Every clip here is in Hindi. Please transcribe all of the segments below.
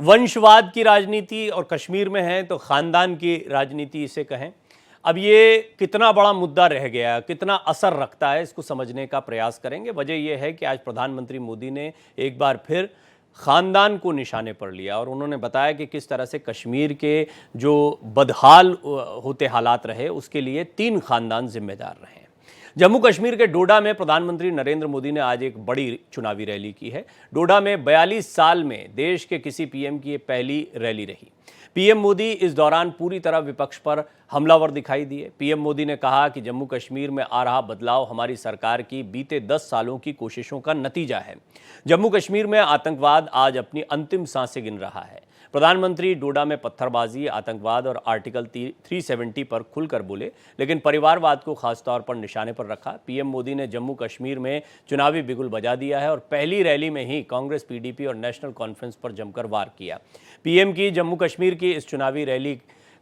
वंशवाद की राजनीति और कश्मीर में है तो खानदान की राजनीति इसे कहें। अब ये कितना बड़ा मुद्दा रह गया, कितना असर रखता है, इसको समझने का प्रयास करेंगे। वजह यह है कि आज प्रधानमंत्री मोदी ने एक बार फिर खानदान को निशाने पर लिया और उन्होंने बताया कि किस तरह से कश्मीर के जो बदहाल होते हालात रहे उसके लिए 3 खानदान जिम्मेदार रहे। जम्मू कश्मीर के डोडा में प्रधानमंत्री नरेंद्र मोदी ने आज एक बड़ी चुनावी रैली की है। डोडा में 42 साल में देश के किसी पीएम की ये पहली रैली रही। पीएम मोदी इस दौरान पूरी तरह विपक्ष पर हमलावर दिखाई दिए। पीएम मोदी ने कहा कि जम्मू कश्मीर में आ रहा बदलाव हमारी सरकार की बीते 10 सालों की कोशिशों का नतीजा है। जम्मू कश्मीर में आतंकवाद आज अपनी अंतिम सांसें गिन रहा है। प्रधानमंत्री डोडा में पत्थरबाजी, आतंकवाद और आर्टिकल 370 पर खुलकर बोले, लेकिन परिवारवाद को खासतौर पर निशाने पर रखा। पीएम मोदी ने जम्मू कश्मीर में चुनावी बिगुल बजा दिया है और पहली रैली में ही कांग्रेस, पीडीपी और नेशनल कॉन्फ्रेंस पर जमकर वार किया। पीएम की जम्मू कश्मीर की इस चुनावी रैली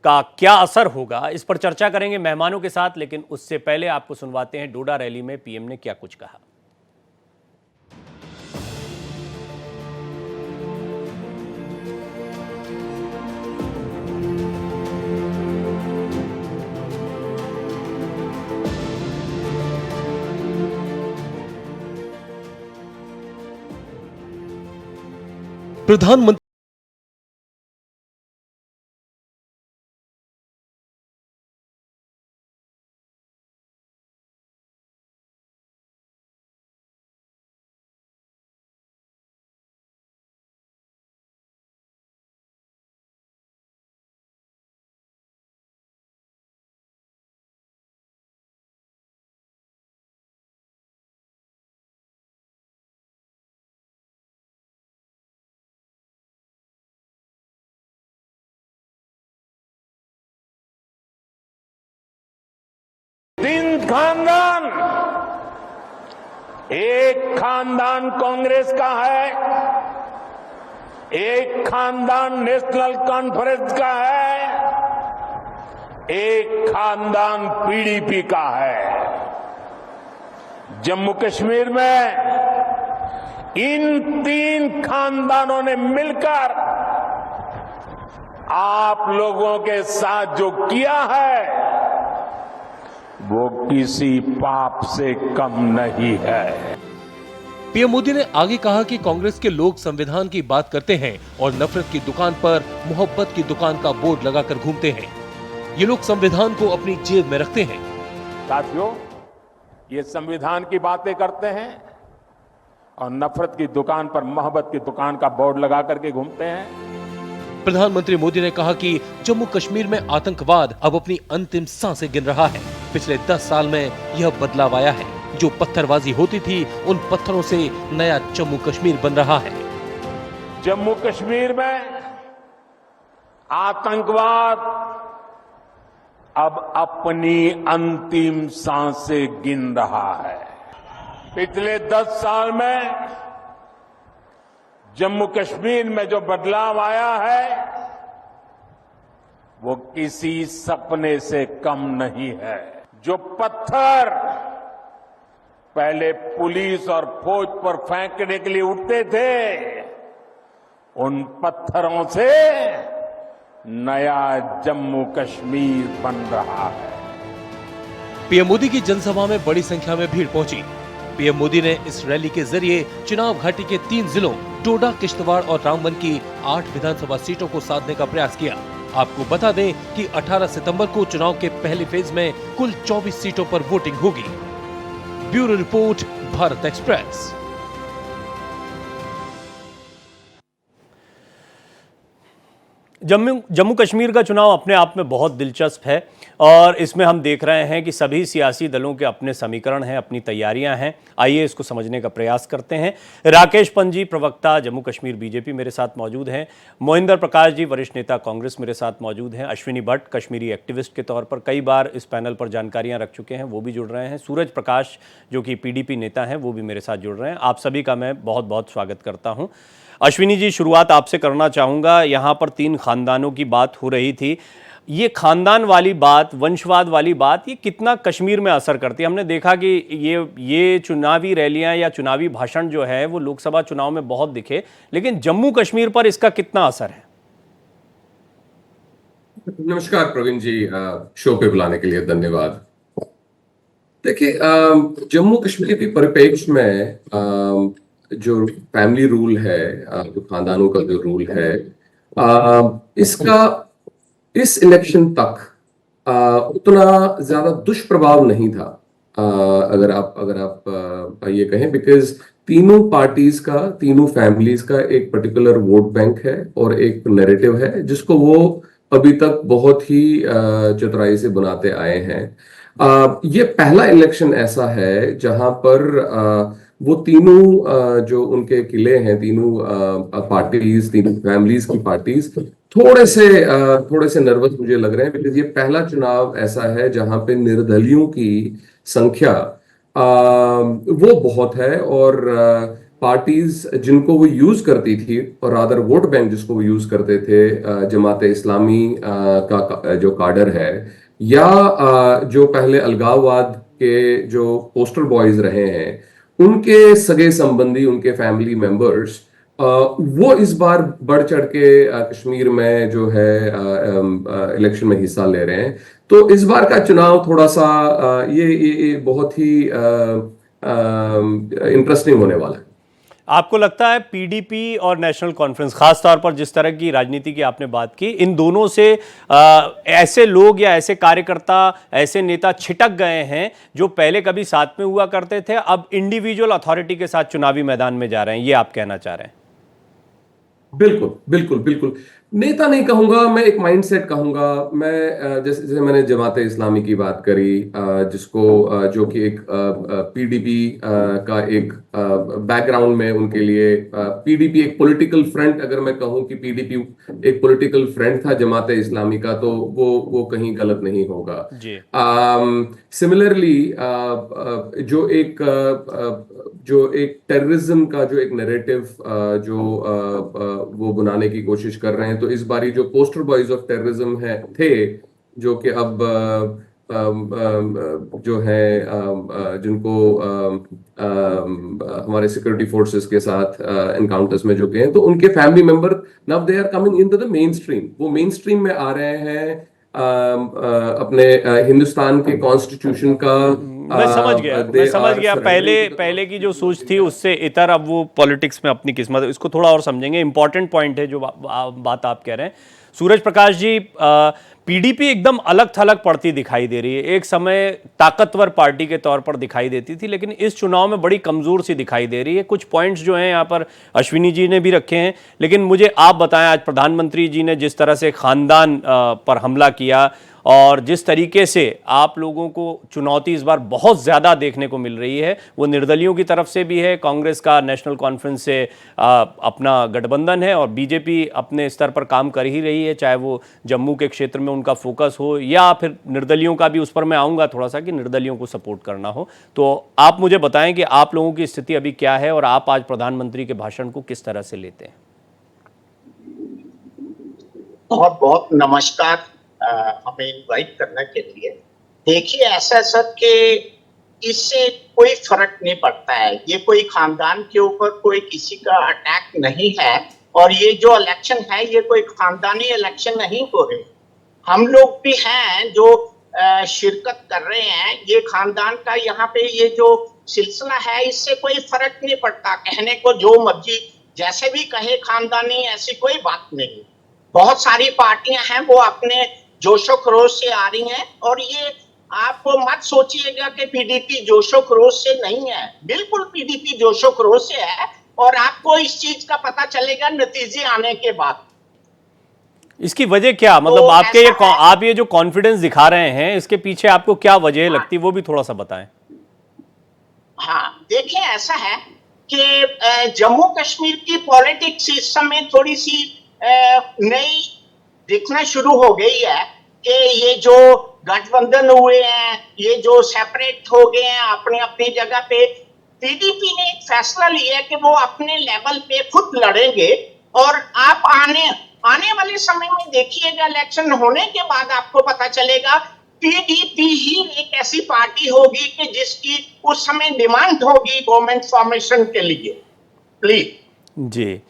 का क्या असर होगा, इस पर चर्चा करेंगे मेहमानों के साथ, लेकिन उससे पहले आपको सुनवाते हैं डोडा रैली में पीएम ने क्या कुछ कहा। प्रधानमंत्री तीन खानदान, एक खानदान कांग्रेस का है, एक खानदान नेशनल कॉन्फ्रेंस का है, एक खानदान पीडीपी का है। जम्मू कश्मीर में इन 3 खानदानों ने मिलकर आप लोगों के साथ जो किया है वो किसी पाप से कम नहीं है। पीएम मोदी ने आगे कहा कि कांग्रेस के लोग संविधान की बात करते हैं और नफरत की दुकान पर मोहब्बत की दुकान का बोर्ड लगाकर घूमते हैं। ये लोग संविधान को अपनी जेब में रखते हैं। साथियों, ये संविधान की बातें करते हैं और नफरत की दुकान पर मोहब्बत की दुकान का बोर्ड लगा करके घूमते हैं। प्रधानमंत्री मोदी ने कहा कि जम्मू कश्मीर में आतंकवाद अब अपनी अंतिम सांसें गिन रहा है। पिछले 10 साल में यह बदलाव आया है। जो पत्थरबाजी होती थी, उन पत्थरों से नया जम्मू कश्मीर बन रहा है। जम्मू कश्मीर में आतंकवाद अब अपनी अंतिम सांसें गिन रहा है। पिछले 10 साल में जम्मू कश्मीर में जो बदलाव आया है वो किसी सपने से कम नहीं है। जो पत्थर पहले पुलिस और फौज पर फेंकने के लिए उठते थे, उन पत्थरों से नया जम्मू कश्मीर बन रहा है। पीएम मोदी की जनसभा में बड़ी संख्या में भीड़ पहुंची। पीएम मोदी ने इस रैली के जरिए चुनाव घाटी के 3 जिलों डोडा, किश्तवाड़ और रामबन की 8 विधानसभा सीटों को साधने का प्रयास किया। आपको बता दें कि 18 सितंबर को चुनाव के पहले फेज में कुल 24 सीटों पर वोटिंग होगी। Bureau report, Bharat express. Jammu Kashmir का चुनाव अपने आप में बहुत दिलचस्प है और इसमें हम देख रहे हैं कि सभी सियासी दलों के अपने समीकरण हैं, अपनी तैयारियां हैं। आइए इसको समझने का प्रयास करते हैं। राकेश पंजी, प्रवक्ता जम्मू कश्मीर बीजेपी, मेरे साथ मौजूद हैं। मोहिंदर प्रकाश जी, वरिष्ठ नेता कांग्रेस, मेरे साथ मौजूद हैं। अश्विनी भट्ट, कश्मीरी एक्टिविस्ट के तौर पर कई बार इस पैनल पर जानकारियां रख चुके हैं, वो भी जुड़ रहे हैं। सूरज प्रकाश, जो कि पीडीपी नेता हैं, वो भी मेरे साथ जुड़ रहे हैं। आप सभी का मैं बहुत बहुत स्वागत करता हूँ। अश्विनी जी, शुरुआत आपसे करना चाहूँगा। यहाँ पर 3 खानदानों की बात हो रही थी। ये खानदान वाली बात, वंशवाद वाली बात, ये कितना कश्मीर में असर करती है? हमने देखा कि ये चुनावी रैलियां या चुनावी भाषण जो है वो लोकसभा चुनाव में बहुत दिखे, लेकिन जम्मू कश्मीर पर इसका कितना असर है? नमस्कार प्रवीण जी, शो पे बुलाने के लिए धन्यवाद। देखिए, जम्मू कश्मीर के परिप्रेक्ष्य में जो फैमिली रूल है, जो खानदानों का जो रूल है, इसका इस इलेक्शन तक उतना ज्यादा दुष्प्रभाव नहीं था। अगर आप ये कहें, बिकॉज तीनों पार्टीज का, तीनों फैमिलीज का एक पर्टिकुलर वोट बैंक है और एक नैरेटिव है जिसको वो अभी तक बहुत ही चतुराई से बनाते आए हैं। ये पहला इलेक्शन ऐसा है जहां पर वो तीनों जो उनके किले हैं, तीनों पार्टीज, तीनों फैमिलीज की पार्टीज थोड़े से नर्वस मुझे लग रहे हैं, बिकॉज ये पहला चुनाव ऐसा है जहां पे निर्दलियों की संख्या वो बहुत है, और पार्टीज जिनको वो यूज करती थी, और रादर वोट बैंक जिसको वो यूज करते थे, जमात इस्लामी का जो काडर है, या जो पहले अलगाववाद के जो पोस्टर बॉयज रहे हैं, उनके सगे संबंधी, उनके फैमिली मेंबर्स, वो इस बार बढ़ चढ़ के कश्मीर में जो है इलेक्शन में हिस्सा ले रहे हैं। तो इस बार का चुनाव थोड़ा सा ये बहुत ही इंटरेस्टिंग होने वाला है। आपको लगता है पीडीपी और नेशनल कॉन्फ्रेंस, खास तौर पर जिस तरह की राजनीति की आपने बात की, इन दोनों से ऐसे लोग या ऐसे कार्यकर्ता, ऐसे नेता छिटक गए हैं जो पहले कभी साथ में हुआ करते थे, अब इंडिविजुअल अथॉरिटी के साथ चुनावी मैदान में जा रहे हैं, ये आप कहना चाह रहे हैं? बिल्कुल बिल्कुल बिल्कुल। नेता नहीं कहूंगा मैं, एक माइंडसेट कहूंगा मैं। जैसे मैंने जमाते इस्लामी की बात करी, जिसको जो कि एक पीडीपी का एक बैकग्राउंड में उनके लिए पीडीपी एक पॉलिटिकल फ्रंट, अगर मैं कहूं कि पीडीपी एक पॉलिटिकल फ्रंट था जमाते इस्लामी का, तो वो कहीं गलत नहीं होगा जी। सिमिलरली जो एक टेररिज्म का जो एक नैरेटिव वो बनाने की कोशिश कर रहे हैं, तो इस बारी जो पोस्टर बॉयज ऑफ टेररिज्म थे, जो कि अब जो है जिनको हमारे सिक्योरिटी फोर्सेस के साथ एनकाउंटर्स में जो गए हैं, तो उनके family member now they are coming into the main stream. वो मेन स्ट्रीम में आ रहे हैं अपने हिंदुस्तान के कॉन्स्टिट्यूशन का। मैं समझ गया पहले की जो सोच थी उससे इतर अब वो पॉलिटिक्स में अपनी किस्मत, इसको थोड़ा और समझेंगे। इंपॉर्टेंट पॉइंट है जो बात आप कह रहे हैं। सूरज प्रकाश जी, पीडीपी एकदम अलग थलग पड़ती दिखाई दे रही है। एक समय ताकतवर पार्टी के तौर पर दिखाई देती थी, लेकिन इस चुनाव में बड़ी कमजोर सी दिखाई दे रही है। कुछ पॉइंट्स जो हैं यहाँ पर अश्विनी जी ने भी रखे हैं, लेकिन मुझे आप बताएं, आज प्रधानमंत्री जी ने जिस तरह से खानदान पर हमला किया और जिस तरीके से आप लोगों को चुनौती इस बार बहुत ज़्यादा देखने को मिल रही है, वो निर्दलियों की तरफ से भी है, कांग्रेस का नेशनल कॉन्फ्रेंस से अपना गठबंधन है, और बीजेपी अपने स्तर पर काम कर ही रही है, चाहे वो जम्मू के क्षेत्र में उनका फोकस हो या फिर निर्दलियों का भी, उस पर मैं आऊँगा थोड़ा सा, कि निर्दलियों को सपोर्ट करना हो। तो आप मुझे बताएं कि आप लोगों की स्थिति अभी क्या है और आप आज प्रधानमंत्री के भाषण को किस तरह से लेते हैं? बहुत बहुत नमस्कार हमें इनवाइट करने के लिए। देखिए, ऐसा सब कि इससे कोई फर्क नहीं पड़ता है, ये कोई खानदान के ऊपर कोई किसी का अटैक नहीं है, और ये जो इलेक्शन है ये कोई खानदानी इलेक्शन नहीं हो रहे। हम लोग भी हैं जो शिरकत कर रहे हैं, ये खानदान का यहाँ पे ये जो सिलसिला है इससे कोई फर्क नहीं पड़ता। कहने को जो मर्जी जैसे भी कहे खानदानी, ऐसी कोई बात नहीं। बहुत सारी पार्टियां हैं वो अपने जोशो खरोश से आ रही हैं, और ये आपको मत सोचिएगा कि पीडीपी जोशो खरोश से नहीं है। बिल्कुल पीडीपी जोशो खरोश से है, और आपको इस चीज का पता चलेगा नतीजे आने के बाद। इसकी वजह क्या, मतलब तो आपके आप ये जो कॉन्फिडेंस दिखा रहे हैं, इसके पीछे आपको क्या वजह लगती है, वो भी थोड़ा सा बताएं। हाँ, देखिए, ऐसा है कि जम्मू कश्मीर की पॉलिटिक्स इस समय थोड़ी सी नई दिखना शुरू हो गई है कि ये जो गठबंधन हुए हैं, ये जो सेपरेट हो गए हैं अपने अपनी जगह पे, पीडीपी ने एक फैसला लिया है कि वो अपने लेवल पे खुद लड़ेंगे, और आप आने वाले समय में देखिएगा, इलेक्शन होने के बाद आपको पता चलेगा पीडीपी ही एक ऐसी पार्टी होगी कि जिसकी उस समय डिमांड होगी गवर्नमेंट फॉर्मेशन के लिए। प्लीज जी,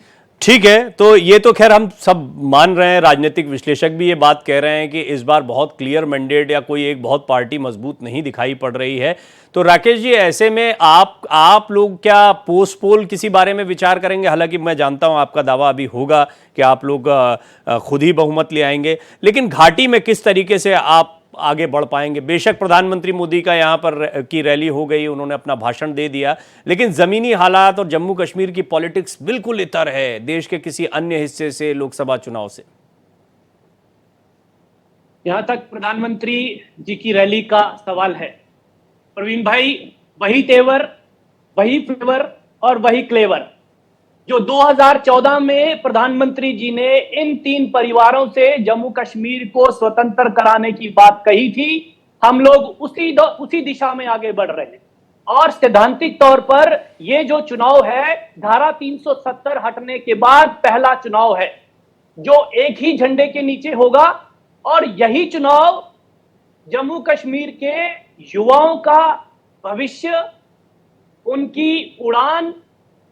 ठीक है। तो ये तो खैर हम सब मान रहे हैं, राजनीतिक विश्लेषक भी ये बात कह रहे हैं कि इस बार बहुत क्लियर मैंडेट या कोई एक बहुत पार्टी मजबूत नहीं दिखाई पड़ रही है। तो राकेश जी, ऐसे में आप लोग क्या पोस्ट पोल किसी बारे में विचार करेंगे? हालांकि मैं जानता हूं आपका दावा अभी होगा कि आप लोग खुद ही बहुमत ले आएंगे, लेकिन घाटी में किस तरीके से आप आगे बढ़ पाएंगे? बेशक प्रधानमंत्री मोदी का यहाँ पर की रैली हो गई, उन्होंने अपना भाषण दे दिया, लेकिन जमीनी हालात और जम्मू कश्मीर की पॉलिटिक्स बिल्कुल इतर है देश के किसी अन्य हिस्से से, लोकसभा चुनाव से। यहाँ तक प्रधानमंत्री जी की रैली का सवाल है, प्रवीण भाई, वही तेवर, वही फ्लेवर और वही क्लेवर जो 2014 में प्रधानमंत्री जी ने इन 3 परिवारों से जम्मू कश्मीर को स्वतंत्र कराने की बात कही थी, हम लोग उसी दिशा में आगे बढ़ रहे हैं। और सैद्धांतिक तौर पर ये जो चुनाव है, धारा 370 हटने के बाद पहला चुनाव है जो एक ही झंडे के नीचे होगा, और यही चुनाव जम्मू कश्मीर के युवाओं का भविष्य, उनकी उड़ान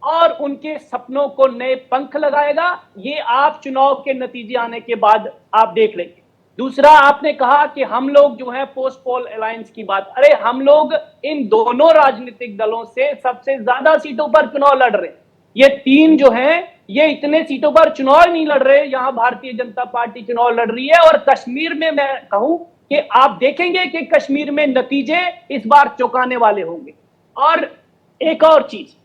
और उनके सपनों को नए पंख लगाएगा। ये आप चुनाव के नतीजे आने के बाद आप देख लेंगे। दूसरा, आपने कहा कि हम लोग जो है पोस्ट पोल अलायंस की बात, अरे हम लोग इन दोनों राजनीतिक दलों से सबसे ज्यादा सीटों पर चुनाव लड़ रहे हैं। ये 3 जो हैं, ये इतने सीटों पर चुनाव नहीं लड़ रहे, यहां भारतीय जनता पार्टी चुनाव लड़ रही है। और कश्मीर में मैं कहूं कि आप देखेंगे कि कश्मीर में नतीजे इस बार चौंकाने वाले होंगे। और एक और चीज,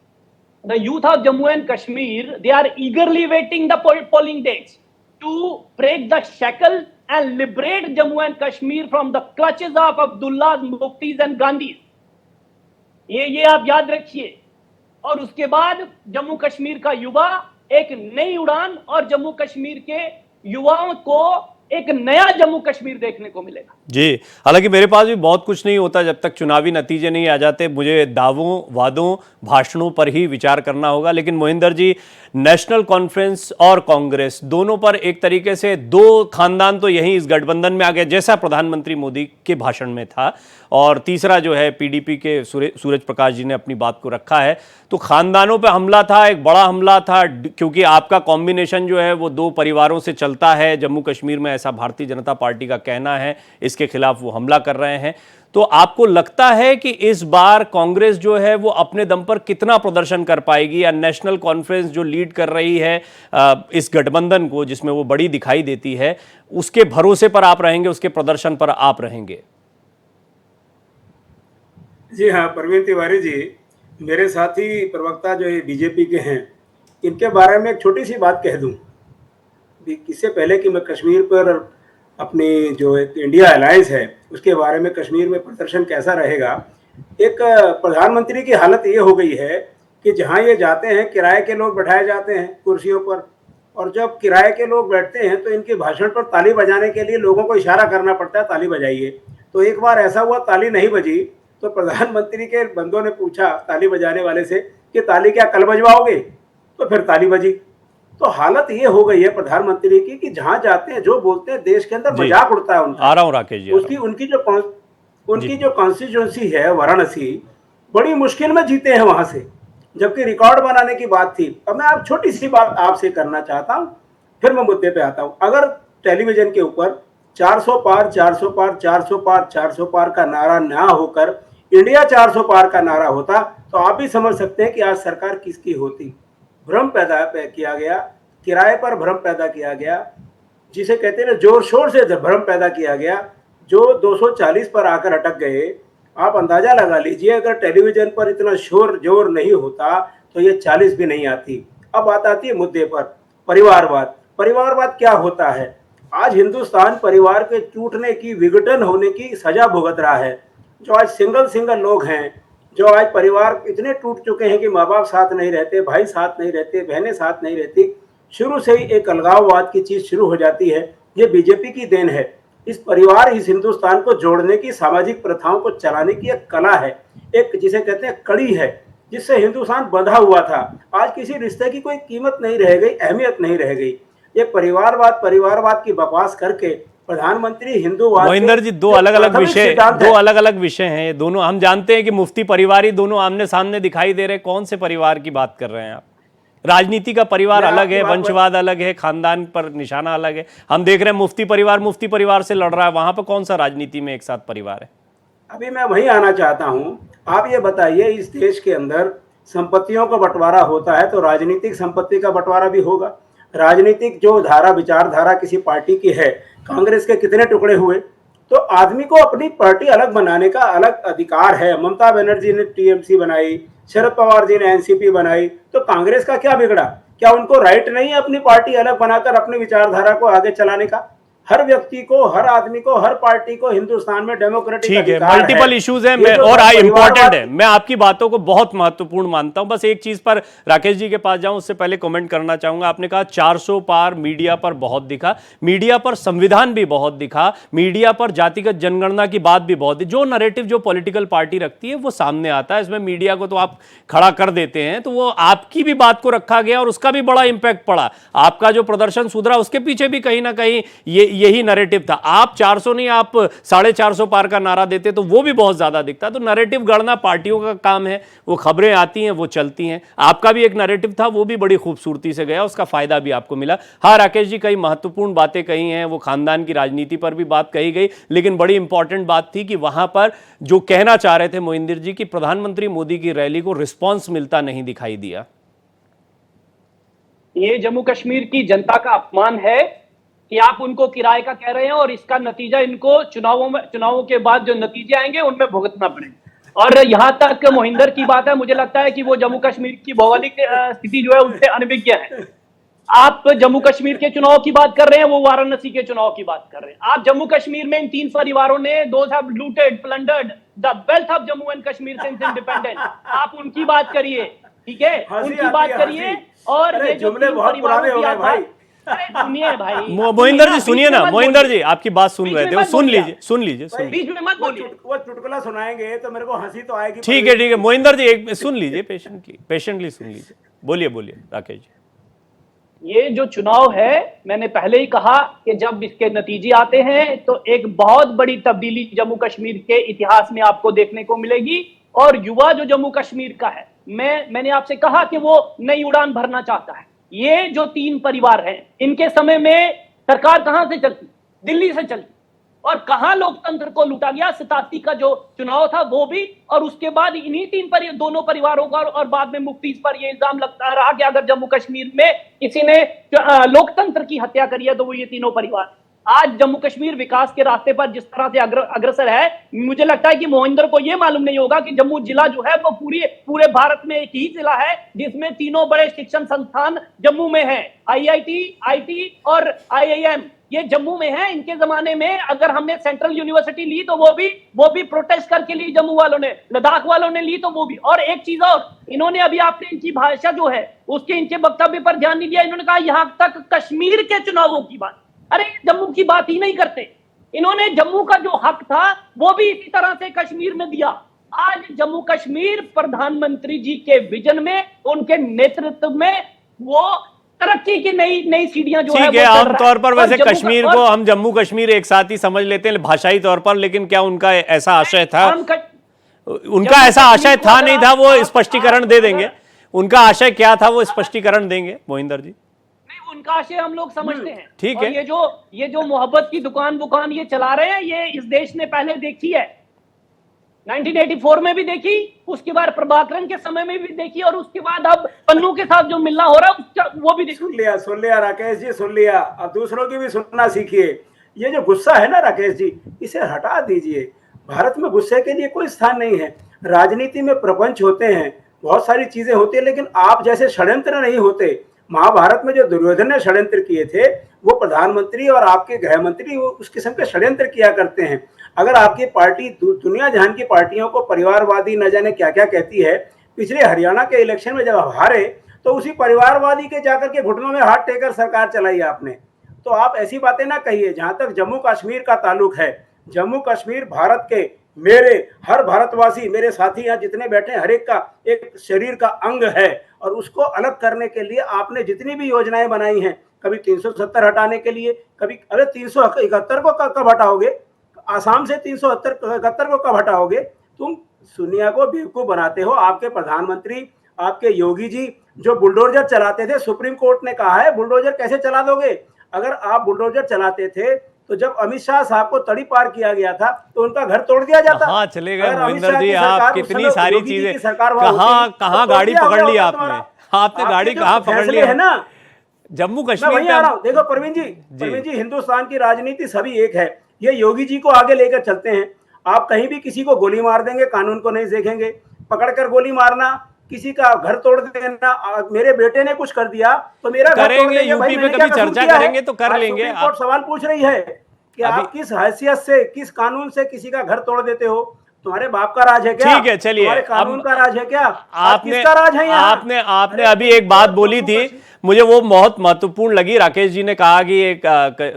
the youth of Jammu and Kashmir, they are eagerly waiting the polling days to break the shackle and liberate Jammu and Kashmir from the clutches of Abdullahs, Muftis and Gandhis. ये आप याद रखिए। और उसके बाद जम्मू कश्मीर का युवा एक नई उड़ान, और जम्मू कश्मीर के युवाओं को एक नया जम्मू कश्मीर देखने को मिलेगा। जी, हालांकि मेरे पास भी बहुत कुछ नहीं होता जब तक चुनावी नतीजे नहीं आ जाते, मुझे दावों, वादों, भाषणों पर ही विचार करना होगा। लेकिन मोहिंदर जी, नेशनल कॉन्फ्रेंस और कांग्रेस दोनों पर एक तरीके से 2 खानदान तो यहीं इस गठबंधन में आ गए, जैसा प्रधानमंत्री मोदी के भाषण में था, और तीसरा जो है पीडीपी के सूरज प्रकाश जी ने अपनी बात को रखा है। तो खानदानों पे हमला था, एक बड़ा हमला था, क्योंकि आपका कॉम्बिनेशन जो है वो 2 परिवारों से चलता है जम्मू कश्मीर में, ऐसा भारतीय जनता पार्टी का कहना है। इसके खिलाफ वो हमला कर रहे हैं। तो आपको लगता है कि इस बार कांग्रेस जो है वो अपने दम पर कितना प्रदर्शन कर पाएगी, या नेशनल कॉन्फ्रेंस जो लीड कर रही है इस गठबंधन को, जिसमें वो बड़ी दिखाई देती है, उसके भरोसे पर आप रहेंगे, उसके प्रदर्शन पर आप रहेंगे? जी हाँ, प्रवीण तिवारी जी, मेरे साथी प्रवक्ता जो बीजेपी के हैं, इनके बारे में एक छोटी सी बात कह दूं। इससे पहले कि मैं कश्मीर पर अपनी जो एक इंडिया अलायंस है उसके बारे में, कश्मीर में प्रदर्शन कैसा रहेगा, एक प्रधानमंत्री की हालत ये हो गई है कि जहाँ ये जाते हैं किराए के लोग बैठाए जाते हैं कुर्सियों पर, और जब किराए के लोग बैठते हैं तो इनके भाषण पर ताली बजाने के लिए लोगों को इशारा करना पड़ता है, ताली बजाइए। तो एक बार ऐसा हुआ, ताली नहीं बजी, तो प्रधानमंत्री के बंदों ने पूछा ताली बजाने वाले से कि ताली क्या कल बजवाओगे? तो फिर ताली बजी। तो हालत ये हो गई है प्रधानमंत्री की कि जहां जाते हैं जो बोलते हैं देश के अंदर मजाक उड़ता है उनका। आ रहा हूं राकेश जी। उनकी जो कॉन्स्टिट्यूंसी है वाराणसी, बड़ी मुश्किल में जीते हैं वहां से, जबकि रिकॉर्ड बनाने की बात थी। अब मैं आप छोटी सी बात आपसे करना चाहता हूं, फिर मैं मुद्दे पे आता हूं। अगर टेलीविजन के ऊपर 400 पार 400 पार 400 पार 400 पार का नारा ना होकर इंडिया 400 पार का नारा होता, तो आप भी समझ सकते हैं कि आज सरकार किसकी होती। भ्रम पैदा किया गया, किराए पर भ्रम पैदा किया गया, जिसे कहते हैं जोर शोर से भ्रम पैदा किया गया, जो 240 पर आकर अटक गए। आप अंदाजा लगा लीजिए, अगर टेलीविजन पर इतना शोर जोर नहीं होता तो ये 40 भी नहीं आती। अब बात आती है मुद्दे पर, परिवारवाद। परिवारवाद क्या होता है? आज हिंदुस्तान परिवार के टूटने की, विघटन होने की सजा भुगत रहा है। जो आज सिंगल लोग हैं, जो आज परिवार इतने टूट चुके हैं कि माँ बाप साथ नहीं रहते, भाई साथ नहीं रहते, बहनें साथ नहीं रहती, शुरू से ही एक अलगाववाद की चीज शुरू हो जाती है। ये बीजेपी की देन है। इस परिवार इस हिंदुस्तान को जोड़ने की, सामाजिक प्रथाओं को चलाने की एक कला है, एक जिसे कहते हैं कड़ी है, जिससे हिंदुस्तान बंधा हुआ था। आज किसी रिश्ते की कोई कीमत नहीं रह गई, अहमियत नहीं रह गई। ये परिवारवाद की बकवास करके प्रधानमंत्री हिंदूवाद मोहिंदर जी, दो अलग अलग विषय हैं ये दोनों। हम जानते हैं कि मुफ्ती परिवार ही दोनों आमने सामने दिखाई दे रहे हैं। कौन से परिवार की बात कर रहे हैं आप? राजनीति का परिवार अलग है, वंशवाद अलग है, खानदान पर निशाना अलग है। हम देख रहे हैं मुफ्ती परिवार से लड़ रहा है। वहां पर कौन सा राजनीति में एक साथ परिवार है? अभी मैं वही आना चाहता हूं। आप ये बताइए, इस देश के अंदर संपत्तियों का बंटवारा होता है तो राजनीतिक संपत्ति का बंटवारा भी होगा। राजनीतिक जो विचारधारा किसी पार्टी की है, कांग्रेस के कितने टुकड़े हुए? तो आदमी को अपनी पार्टी अलग बनाने का अलग अधिकार है। ममता बनर्जी ने टीएमसी बनाई, शरद पवार जी ने एनसीपी बनाई, तो कांग्रेस का क्या बिगड़ा? क्या उनको राइट नहीं है अपनी पार्टी अलग बनाकर अपनी विचारधारा को आगे चलाने का? हर व्यक्ति को, हर आदमी को, हर पार्टी को हिंदुस्तान में डेमोक्रेटिक ठीक है, अधिकार मल्टीपल इश्यूज हैं ये जो और इम्पोर्टेंट परिवारवाद- है। मैं आपकी बातों को बहुत महत्वपूर्ण मानता हूं। बस एक चीज पर राकेश जी के पास जाऊं उससे पहले कमेंट करना चाहूंगा। आपने कहा 400 पार मीडिया पर बहुत दिखा, मीडिया पर संविधान भी बहुत दिखा, मीडिया पर जातिगत जनगणना की बात भी बहुत, जो नैरेटिव जो पॉलिटिकल पार्टी रखती है वो सामने आता है। इसमें मीडिया को तो आप खड़ा कर देते हैं, तो वो आपकी भी बात को रखा गया और उसका भी बड़ा इंपैक्ट पड़ा। आपका जो प्रदर्शन सुधरा उसके पीछे भी कहीं ना कहीं यही नैरेटिव था। आप 400 नहीं, आप 450 पार का नारा देते तो वो भी बहुत ज्यादा दिखता। तो नैरेटिव गढ़ना पार्टियों का काम है, वो खबरें आती हैं, वो चलती हैं। आपका भी एक नैरेटिव था, वो भी बड़ी खूबसूरती से गया, उसका फायदा भी आपको मिला। हाँ राकेश जी, कई महत्वपूर्ण बातें कही हैं, वो खानदान की राजनीति पर भी बात कही गई, लेकिन बड़ी इंपॉर्टेंट बात थी कि वहां पर जो कहना चाह रहे थे मोहिंदर जी की प्रधानमंत्री मोदी की रैली को रिस्पॉन्स मिलता नहीं दिखाई दिया। ये जम्मू कश्मीर की जनता का अपमान है कि आप उनको किराए का कह रहे हैं और इसका नतीजा इनको चुनावों के बाद जो नतीजे आएंगे उनमें भुगतना पड़ेगा। और यहां तक मोहिंदर की बात है, मुझे लगता है कि वो जम्मू कश्मीर की भौगोलिक स्थिति जो है उनसे अनभिज्ञ है। आप जम्मू कश्मीर के चुनाव की बात कर रहे हैं, वो वाराणसी के चुनाव की बात कर रहे हैं। आप जम्मू कश्मीर में इन 3 परिवारों ने those have looted, plundered the wealth of Jammu and Kashmir since independence. आप उनकी बात करिए, ठीक है, उनकी बात करिए। और ये जो जुमले बहुत पुराने हो गए भाई। सुनिए भाई, मोहिंदर जी सुनिए ना, मोहिंदर जी आपकी बात सुन रहे थे, वो सुन लीजिए। बीच में मत बोलिए। वो चुटकुला सुनाएंगे तो मेरे को हंसी तो आएगी। ठीक है मोहिंदर जी एक सुन लीजिए, पेशेंटली सुन लीजिए। बोलिए राकेश जी। ये जो चुनाव है, मैंने पहले ही कहा कि जब इसके नतीजे आते हैं तो एक बहुत बड़ी तब्दीली जम्मू कश्मीर के इतिहास में आपको देखने को मिलेगी। और युवा जो जम्मू कश्मीर का है, मैंने आपसे कहा कि वो नई उड़ान भरना चाहता है। ये जो 3 परिवार हैं, इनके समय में सरकार कहां से चलती? दिल्ली से चलती। और कहां लोकतंत्र को लूटा गया। 87 का जो चुनाव था वो भी, और उसके बाद इन्हीं दोनों परिवारों का और बाद में मुफ्ती पर यह इल्जाम लगता रहा कि अगर जम्मू कश्मीर में किसी ने लोकतंत्र की हत्या करी है तो वो ये तीनों परिवार। आज जम्मू कश्मीर विकास के रास्ते पर जिस तरह से अग्रसर है, मुझे लगता है कि मोहिंदर को यह मालूम नहीं होगा कि जम्मू जिला जो है वो पूरे भारत में एक ही जिला है जिसमें 3 बड़े शिक्षण संस्थान जम्मू में है। IIT, IT और IIM ये जम्मू में है। इनके जमाने में अगर हमने सेंट्रल यूनिवर्सिटी ली तो वो भी प्रोटेस्ट करके ली जम्मू वालों ने, लद्दाख वालों ने ली तो वो भी। और एक चीज और, इन्होंने अभी आपने इनकी भाषा जो है उसके इनके वक्तव्य पर ध्यान नहीं दिया। इन्होंने कहा यहां तक कश्मीर के चुनावों की बात, अरे जम्मू की बात ही नहीं करते। इन्होंने जम्मू का जो हक था वो भी इसी तरह से कश्मीर में दिया। आज जम्मू कश्मीर प्रधानमंत्री जी के विजन में, उनके नेतृत्व में वो तरक्की की नई सीढ़ियां जो है ठीक है। आमतौर पर वैसे कश्मीर को हम जम्मू कश्मीर एक साथ ही समझ लेते हैं भाषाई तौर पर, लेकिन क्या उनका ऐसा आशय था? उनका ऐसा आशय था नहीं था, वो स्पष्टीकरण दे देंगे। उनका आशय क्या था वो स्पष्टीकरण देंगे मोहिंदर जी। उनका आशय हम लोग समझते हैं। ठीक है। ये जो मोहब्बत की दुकान ये चला रहे हैं, ये इस देश ने पहले देखी है। 1984 में भी देखी, उसके बाद प्रभाकरन के समय में भी देखी, और उसके बाद अब पन्नू के साथ जो मिलना हो रहा है वो भी देखी। सुन लिया राकेश जी, सुन लिया। अब दूसरों की भी सुनना सीखिए। ये जो गुस्सा है ना राकेश जी, इसे हटा दीजिए। भारत में गुस्से के लिए कोई स्थान नहीं है। राजनीति में प्रपंच होते हैं, बहुत सारी चीजें होती है, लेकिन आप जैसे षड्यंत्र नहीं होते। महाभारत में जो दुर्योधन ने षड्यंत्र किए थे, वो प्रधानमंत्री और आपके गृह मंत्री उस किस्म के षड्यंत्र किया करते हैं। अगर आपकी पार्टी दुनिया जहान की पार्टियों को परिवारवादी न जाने क्या क्या कहती है, पिछले हरियाणा के इलेक्शन में जब हारे तो उसी परिवारवादी के जाकर के घुटनों में हाथ टेकर सरकार चलाई आपने। तो आप ऐसी बातें ना कहिए। जहां तक जम्मू कश्मीर का ताल्लुक है, जम्मू कश्मीर भारत के, मेरे हर भारतवासी, मेरे साथी यहाँ जितने बैठे हैं, हर एक का एक शरीर का अंग है। और उसको अलग करने के लिए आपने जितनी भी योजनाएं बनाई हैं, कभी 370 हटाने के लिए, कभी अरे 371 को कब हटाओगे, आसाम से 371 को कब हटाओगे? तुम दुनिया को बेवकूफ बनाते हो। आपके प्रधानमंत्री, आपके योगी जी जो बुलडोजर चलाते थे, सुप्रीम कोर्ट ने कहा है बुलडोजर कैसे चला दोगे? अगर आप बुलडोजर चलाते थे तो जब अमित शाह साहब को तड़ी पार किया गया था तो उनका घर तोड़ दिया जाता। हाँ चले गए अगर अमित मोहिंदर शाह जी, की आप सरकार उस कितनी समय सारी योगी जी की चीजें, सरकार वहां कहाँ होती, कहाँ तो गाड़ी क्या हो पकड़ गया ली होता आपने, तुम्हारा? आपने गाड़ी आपके कहाँ जो पकड़ फैसले ली? है ना, जम्मू मैं कश्मीर वही पे आ रहा हूँ। देखो प्रवीण जी हिंदुस्तान की राजनीति सभी एक है। ये योगी जी को आगे लेकर चलते हैं। आप कहीं भी किसी को गोली मार देंगे, कानून को नहीं देखेंगे, पकड़कर गोली मारना, किसी का घर तोड़ देना। मेरे बेटे ने कुछ कर दिया तो मेरा घर तोड़ करेंगे, देंगे। भाई यूपी पे मैंने कभी क्या कसूर चर्चा किया है? करेंगे तो कर आज लेंगे। सुप्रीम कोर्ट सवाल पूछ रही है कि अभी आप किस हैसियत से, किस कानून से किसी का घर तोड़ देते हो? तुम्हारे बाप का राज है क्या? ठीक है, चलिए। तुम्हारे कानून अब का राज है क्या? आज आपने किसका राज है यहाँ? आपने अरे अभी एक बात बोली थी, मुझे वो बहुत महत्वपूर्ण लगी। राकेश जी ने कहा कि एक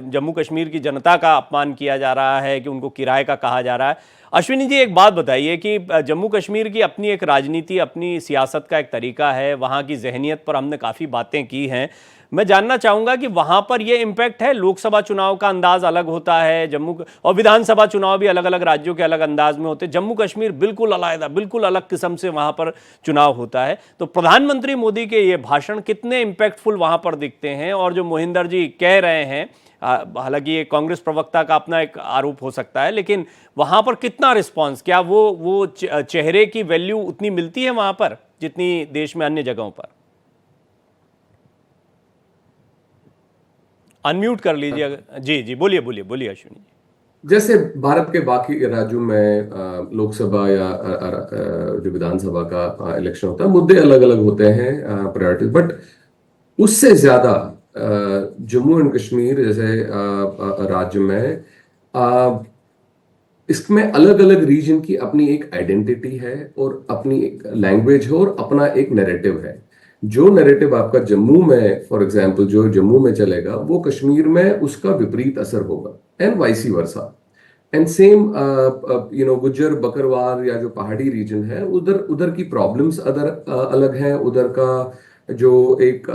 जम्मू कश्मीर की जनता का अपमान किया जा रहा है, कि उनको किराए का कहा जा रहा है। अश्विनी जी, एक बात बताइए कि जम्मू कश्मीर की अपनी एक राजनीति, अपनी सियासत का एक तरीका है, वहाँ की जहनियत पर हमने काफ़ी बातें की हैं। मैं जानना चाहूँगा कि वहाँ पर ये इम्पैक्ट है, लोकसभा चुनाव का अंदाज अलग होता है, और विधानसभा चुनाव भी अलग अलग राज्यों के अलग अंदाज में होते हैं। जम्मू कश्मीर बिल्कुल अलग, बिल्कुल अलग किस्म से वहाँ पर चुनाव होता है। तो प्रधानमंत्री मोदी के ये भाषण कितने इम्पैक्टफुल वहाँ पर दिखते हैं? और जो मोहिंदर जी कह रहे हैं, हालांकि ये कांग्रेस प्रवक्ता का अपना एक आरोप हो सकता है, लेकिन वहाँ पर कितना रिस्पॉन्स, क्या वो चेहरे की वैल्यू उतनी मिलती है वहाँ पर जितनी देश में अन्य जगहों पर? अनम्यूट कर लीजिए। जी जी, बोलिए बोलिए बोलिए अश्विनी जी। जैसे भारत के बाकी राज्यों में लोकसभा या जो विधानसभा का इलेक्शन होता है, मुद्दे अलग अलग होते हैं, प्रायोरिटीज, बट उससे ज्यादा जम्मू एंड कश्मीर जैसे राज्य में इसमें अलग अलग रीजन की अपनी एक आइडेंटिटी है और अपनी एक लैंग्वेज है और अपना एक नैरेटिव है। जो नैरेटिव आपका जम्मू में, फॉर एग्जांपल, जो जम्मू में चलेगा वो कश्मीर में उसका विपरीत असर होगा, and वाइसी versa. And same Gujjar Bakarwal या जो पहाड़ी रीजन है, उधर उधर की प्रॉब्लम्स अलग हैं, उधर का जो एक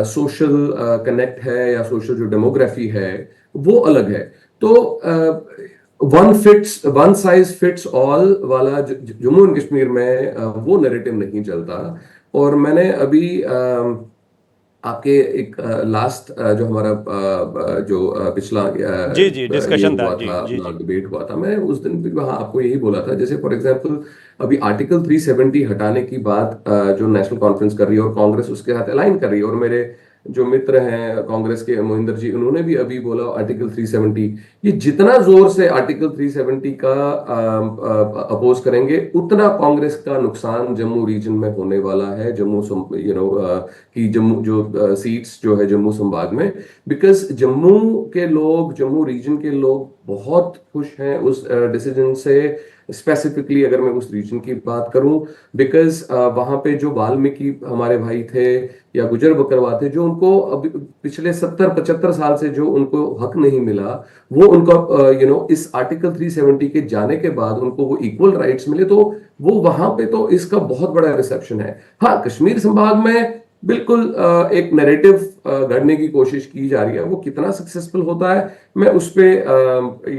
सोशल कनेक्ट है या सोशल जो डेमोग्राफी है वो अलग है। तो वन साइज फिट्स ऑल वाला जम्मू एंड कश्मीर में वो नैरेटिव नहीं चलता। और मैंने अभी आपके एक लास्ट जो हमारा जो पिछला जी जी डिस्कशन था, डिबेट हुआ था, मैं उस दिन भी वहां आपको यही बोला था। जैसे फॉर एग्जांपल अभी आर्टिकल 370 हटाने की बात जो नेशनल कॉन्फ्रेंस कर रही है और कांग्रेस उसके साथ अलाइन कर रही है, और मेरे जो मित्र हैं कांग्रेस के, मोहिंदर जी, उन्होंने भी अभी बोला आर्टिकल 370, ये जितना जोर से आर्टिकल 370 का अपोज करेंगे उतना कांग्रेस का नुकसान जम्मू रीजन में होने वाला है। जम्मू की जम्मू जो सीट्स जो है जम्मू संभाग में, बिकॉज जम्मू के लोग, जम्मू रीजन के लोग बहुत खुश हैं उस डिसीजन से। स्पेसिफिकली अगर मैं उस रीजन की बात करूं, बिकॉज वहां पे जो वाल्मीकि हमारे भाई थे या गुजर बकरवाल थे, जो उनको अभी पिछले 70-75 साल से जो उनको हक नहीं मिला, वो उनको इस आर्टिकल 370 के जाने के बाद उनको वो इक्वल राइट्स मिले, तो वो वहां पे तो इसका बहुत बड़ा रिसेप्शन है। हाँ, कश्मीर संभाग में बिल्कुल एक नैरेटिव गढ़ने की कोशिश की जा रही है, वो कितना सक्सेसफुल होता है मैं उस पे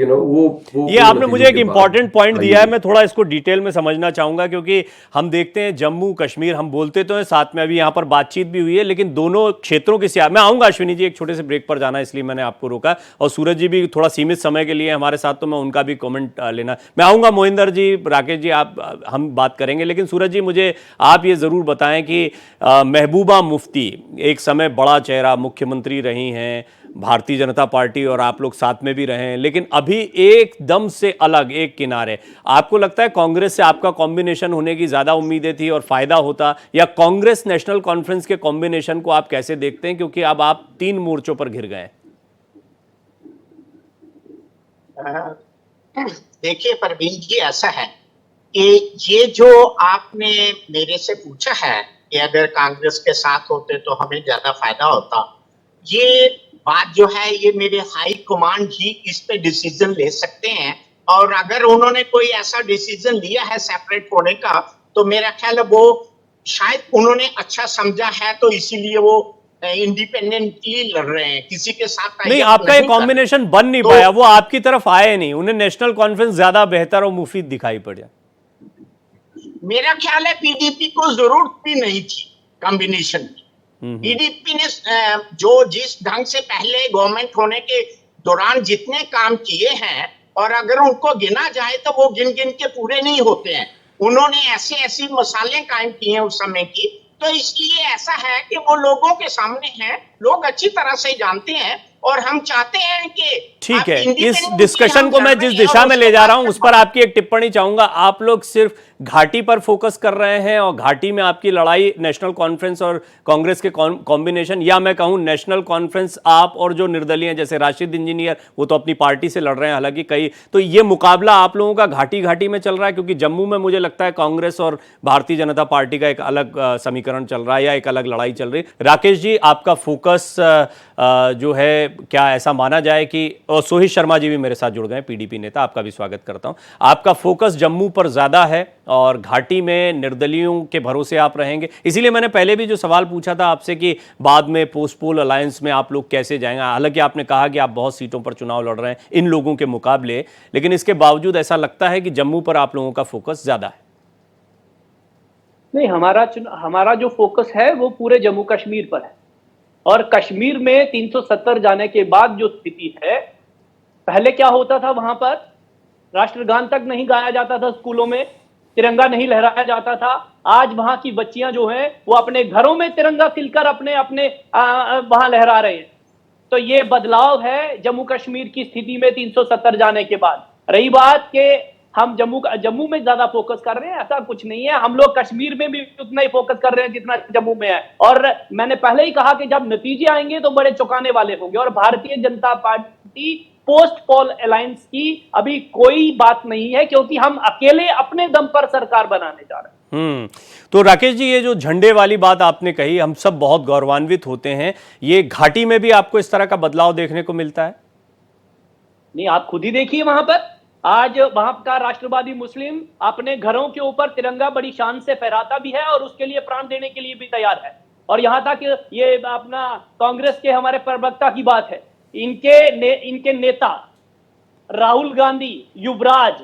वो ये आपने मुझे एक इंपॉर्टेंट पॉइंट दिया है, मैं थोड़ा इसको डिटेल में समझना चाहूंगा, क्योंकि हम देखते हैं जम्मू कश्मीर, हम बोलते तो हैं, साथ में अभी यहाँ पर बातचीत भी हुई है, लेकिन दोनों क्षेत्रों की सियासत, मैं आऊंगा अश्विनी जी, एक छोटे से ब्रेक पर जाना इसलिए मैंने आपको रोका, और सूरज जी भी थोड़ा सीमित समय के लिए हमारे साथ, तो मैं उनका भी कमेंट लेना, मैं आऊंगा। मोहिंदर जी, राकेश जी, आप हम बात करेंगे, लेकिन सूरज जी मुझे आप ये जरूर बताएं कि महबूबा मुफ्ती एक समय बड़ा चेहरा, मुख्यमंत्री रही हैं भारतीय जनता पार्टी, और आप लोग साथ में भी रहे हैं, लेकिन अभी एकदम से अलग एक किनारे, आपको लगता है कांग्रेस से आपका कॉम्बिनेशन होने की ज्यादा उम्मीदें थी और फायदा होता, या कांग्रेस नेशनल कॉन्फ्रेंस के कॉम्बिनेशन को आप कैसे देखते हैं, क्योंकि अब आप 3 मोर्चों पर घिर गए? देखिए परवीन जी, ऐसा है कि ये जो आपने मेरे से पूछा है कि अगर कांग्रेस के साथ होते तो हमें ज्यादा फायदा होता, ये बात जो है ये मेरे हाई कमांड ही इस पे डिसीजन ले सकते हैं। और अगर उन्होंने कोई ऐसा डिसीजन लिया है सेपरेट होने का, तो मेरा ख्याल है वो शायद उन्होंने अच्छा समझा है, तो इसीलिए वो इंडिपेंडेंटली लड़ रहे हैं, किसी के साथ नहीं, tie-up आपका ये नहीं कर रहे। कॉम्बिनेशन बन नहीं तो- पाया, वो आपकी तरफ आए नहीं, उन्हें नेशनल कॉन्फ्रेंस ज्यादा बेहतर और मुफीद दिखाई पड़ा। मेरा ख्याल है पीडीपी को जरूरत भी नहीं थी कॉम्बिनेशन की। पीडीपी ने जो जिस ढंग से पहले गवर्नमेंट होने के दौरान जितने काम किए हैं, और अगर उनको गिना जाए तो वो गिन गिन के पूरे नहीं होते हैं। उन्होंने ऐसे ऐसी मसाले कायम किए हैं उस समय की, तो इसलिए ऐसा है कि वो लोगों के सामने है, लोग अच्छी तरह से जानते हैं, और हम चाहते हैं कि ठीक आप है, इस independently डिस्कशन हम को मैं लड़ जिस रहे हैं दिशा और में उसके ले जा रहा बाद हूं उस पर आपकी एक टिप्पणी चाहूंगा। आप लोग सिर्फ घाटी पर फोकस कर रहे हैं और घाटी में आपकी लड़ाई नेशनल कॉन्फ्रेंस और कांग्रेस के कॉम्बिनेशन, या मैं कहूं नेशनल कॉन्फ्रेंस आप और जो निर्दलीय हैं जैसे राशिद इंजीनियर, वो तो अपनी पार्टी से लड़ रहे हैं हालांकि कई, तो ये मुकाबला आप लोगों का घाटी घाटी में चल रहा है? क्योंकि जम्मू में मुझे लगता है कांग्रेस और भारतीय जनता पार्टी का एक अलग समीकरण चल रहा है या एक अलग लड़ाई चल रही है। राकेश जी, आपका फोकस जो है, क्या ऐसा माना जाए कि, और सोहित शर्मा जी भी मेरे साथ जुड़ गए, पीडीपी नेता, आपका भी स्वागत करता हूं, आपका फोकस जम्मू पर ज्यादा है और घाटी में निर्दलियों के भरोसे आप रहेंगे? इसीलिए मैंने पहले भी जो सवाल पूछा था आपसे कि बाद में पोस्ट पोल अलायंस में आप लोग कैसे जाएंगे। हालांकि आपने कहा कि आप बहुत सीटों पर चुनाव लड़ रहे हैं इन लोगों के मुकाबले, लेकिन इसके बावजूद ऐसा लगता है कि जम्मू पर आप लोगों का फोकस ज्यादा है। नहीं, हमारा जो फोकस है वो पूरे जम्मू कश्मीर पर है। और कश्मीर में 370 जाने के बाद जो स्थिति है, पहले क्या होता था, वहां पर राष्ट्रगान तक नहीं गाया जाता था, स्कूलों में तिरंगा नहीं लहराया जाता था। आज वहां की बच्चियां जो हैं वो अपने घरों में तिरंगा सिलकर अपने अपने वहां लहरा रहे हैं। तो ये बदलाव है जम्मू कश्मीर की स्थिति में 370 जाने के बाद। रही बात कि हम जम्मू में ज्यादा फोकस कर रहे हैं, ऐसा कुछ नहीं है। हम लोग कश्मीर में भी उतना ही फोकस कर रहे हैं जितना जम्मू में है। और मैंने पहले ही कहा कि जब नतीजे आएंगे तो बड़े चौंकाने वाले होंगे। और Bharatiya Janata party post poll alliance की अभी कोई बात नहीं है, क्योंकि हम अकेले अपने दम पर सरकार बनाने जा रहे हैं। तो राकेश जी, ये जो झंडे वाली बात आपने कही, हम सब बहुत गौरवान्वित होते हैं। ये घाटी में भी आपको इस तरह का बदलाव देखने को मिलता है? नहीं, आप खुद ही देखिए, वहां पर आज वहां का राष्ट्रवादी मुस्लिम अपने घरों के ऊपर तिरंगा बड़ी शान से फहराता भी है और उसके लिए प्राण देने के लिए भी तैयार है। और यहां तक ये अपना कांग्रेस के हमारे प्रवक्ता की बात है, इनके नेता राहुल गांधी, युवराज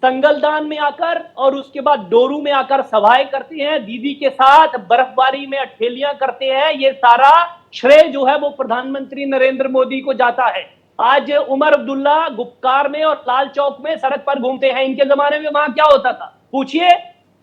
संगलदान में आकर और उसके बाद डोरू में आकर सभाएं करते हैं, दीदी के साथ बर्फबारी में ठेलियां करते हैं। ये सारा श्रेय जो है वो प्रधानमंत्री नरेंद्र मोदी को जाता है। आज उमर अब्दुल्ला गुपकार में और लाल चौक में सड़क पर घूमते हैं। इनके जमाने में वहां क्या होता था? पूछिए,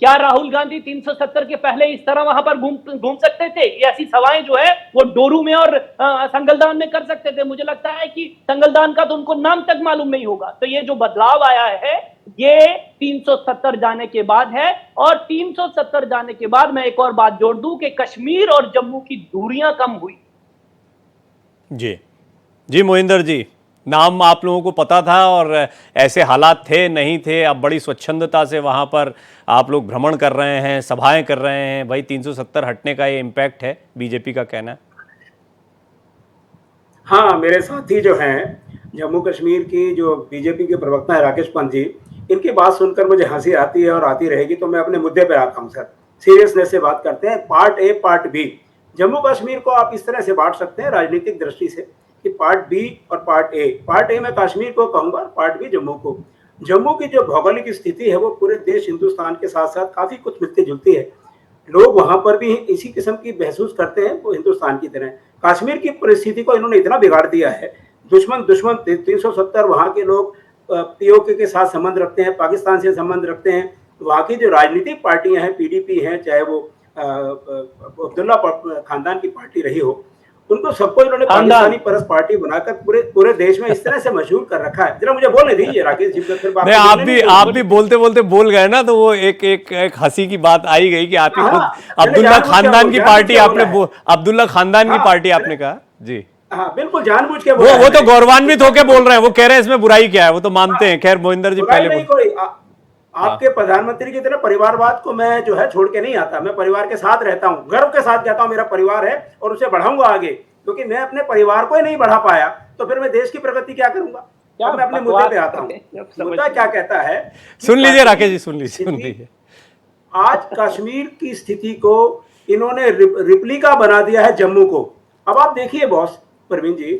क्या राहुल गांधी 370 के पहले इस तरह वहां पर घूम सकते थे? ऐसी सभाएं जो है वो डोरू में और संगलदान में कर सकते थे। मुझे लगता है कि संगलदान का तो उनको नाम तक मालूम नहीं होगा। तो ये जो बदलाव आया है ये 370 जाने के बाद है। और 370 जाने के बाद मैं एक और बात जोड़ दूं कि कश्मीर और जम्मू की दूरियां कम हुई। जी मोहिंदर जी, नाम आप लोगों को पता था और ऐसे हालात थे नहीं थे, अब बड़ी स्वच्छंदता से वहां पर आप लोग भ्रमण कर रहे हैं, सभाएं कर रहे हैं। भाई 370 हटने का ये इम्पैक्ट है, बीजेपी का कहना है। हाँ, मेरे साथी जो हैं जम्मू कश्मीर की जो बीजेपी के प्रवक्ता है राकेश पंत जी, इनकी बात सुनकर मुझे हंसी आती है और आती रहेगी। तो मैं अपने मुद्दे पे आता हूँ सर, सीरियसनेस से बात करते हैं। Part A, part B. Jammu Kashmir को आप इस तरह से बांट सकते हैं राजनीतिक दृष्टि से कि पार्ट बी और पार्ट ए। पार्ट ए में कश्मीर को कहूंगा, पार्ट बी जम्मू को। जम्मू की जो भौगोलिक स्थिति है वो पूरे देश हिंदुस्तान के साथ साथ काफी कुछ मिलती जुलती है। लोग वहां पर भी इसी किस्म की महसूस करते हैं, वो हिंदुस्तान की तरह। कश्मीर की परिस्थिति को इन्होंने इतना बिगाड़ दिया है, दुश्मन 370 वहां के लोग पीओके के साथ संबंध रखते हैं, पाकिस्तान से संबंध रखते हैं। वहां की जो राजनीतिक पार्टियां हैं, पीडीपी हैं, चाहे वो अब्दुल्ला खानदान की पार्टी रही हो, उनको सबको इन्होंने पाकिस्तानी परस्त पार्टी बनाकर पूरे देश में इस तरह से मशहूर कर रखा है। जरा मुझे बोलने दीजिए राकेश जी, फिर आप भी बोलते बोलते बोल गए ना, तो वो एक हंसी की बात आई गई कि आप ही खुद अब्दुल्ला खानदान की पार्टी अब्दुल्ला खानदान की पार्टी आपने कहा। जी हाँ, बिल्कुल जानबूझ के वो तो गौरवान्वित होकर बोल रहे हैं, वो कह रहे हैं इसमें बुराई क्या है, वो तो मानते हैं। खैर मोहिंदर जी पहले आपके प्रधानमंत्री की तरह परिवारवाद को मैं जो है छोड़ के नहीं आता। मैं परिवार के साथ रहता हूँ, गर्व के साथ कहता हूँ मेरा परिवार है और उसे बढ़ाऊंगा आगे, क्योंकि मैं अपने परिवार को ही नहीं बढ़ा पाया तो फिर मैं देश की प्रगति क्या करूंगा। मैं अपने मुद्दे पे आता हूँ। मुद्दा क्या कहता है, सुन लीजिए राकेश जी, सुन लीजिए। आज कश्मीर की स्थिति को इन्होंने रिप्लिका बना दिया है जम्मू को। अब आप देखिए बॉस परवीन जी,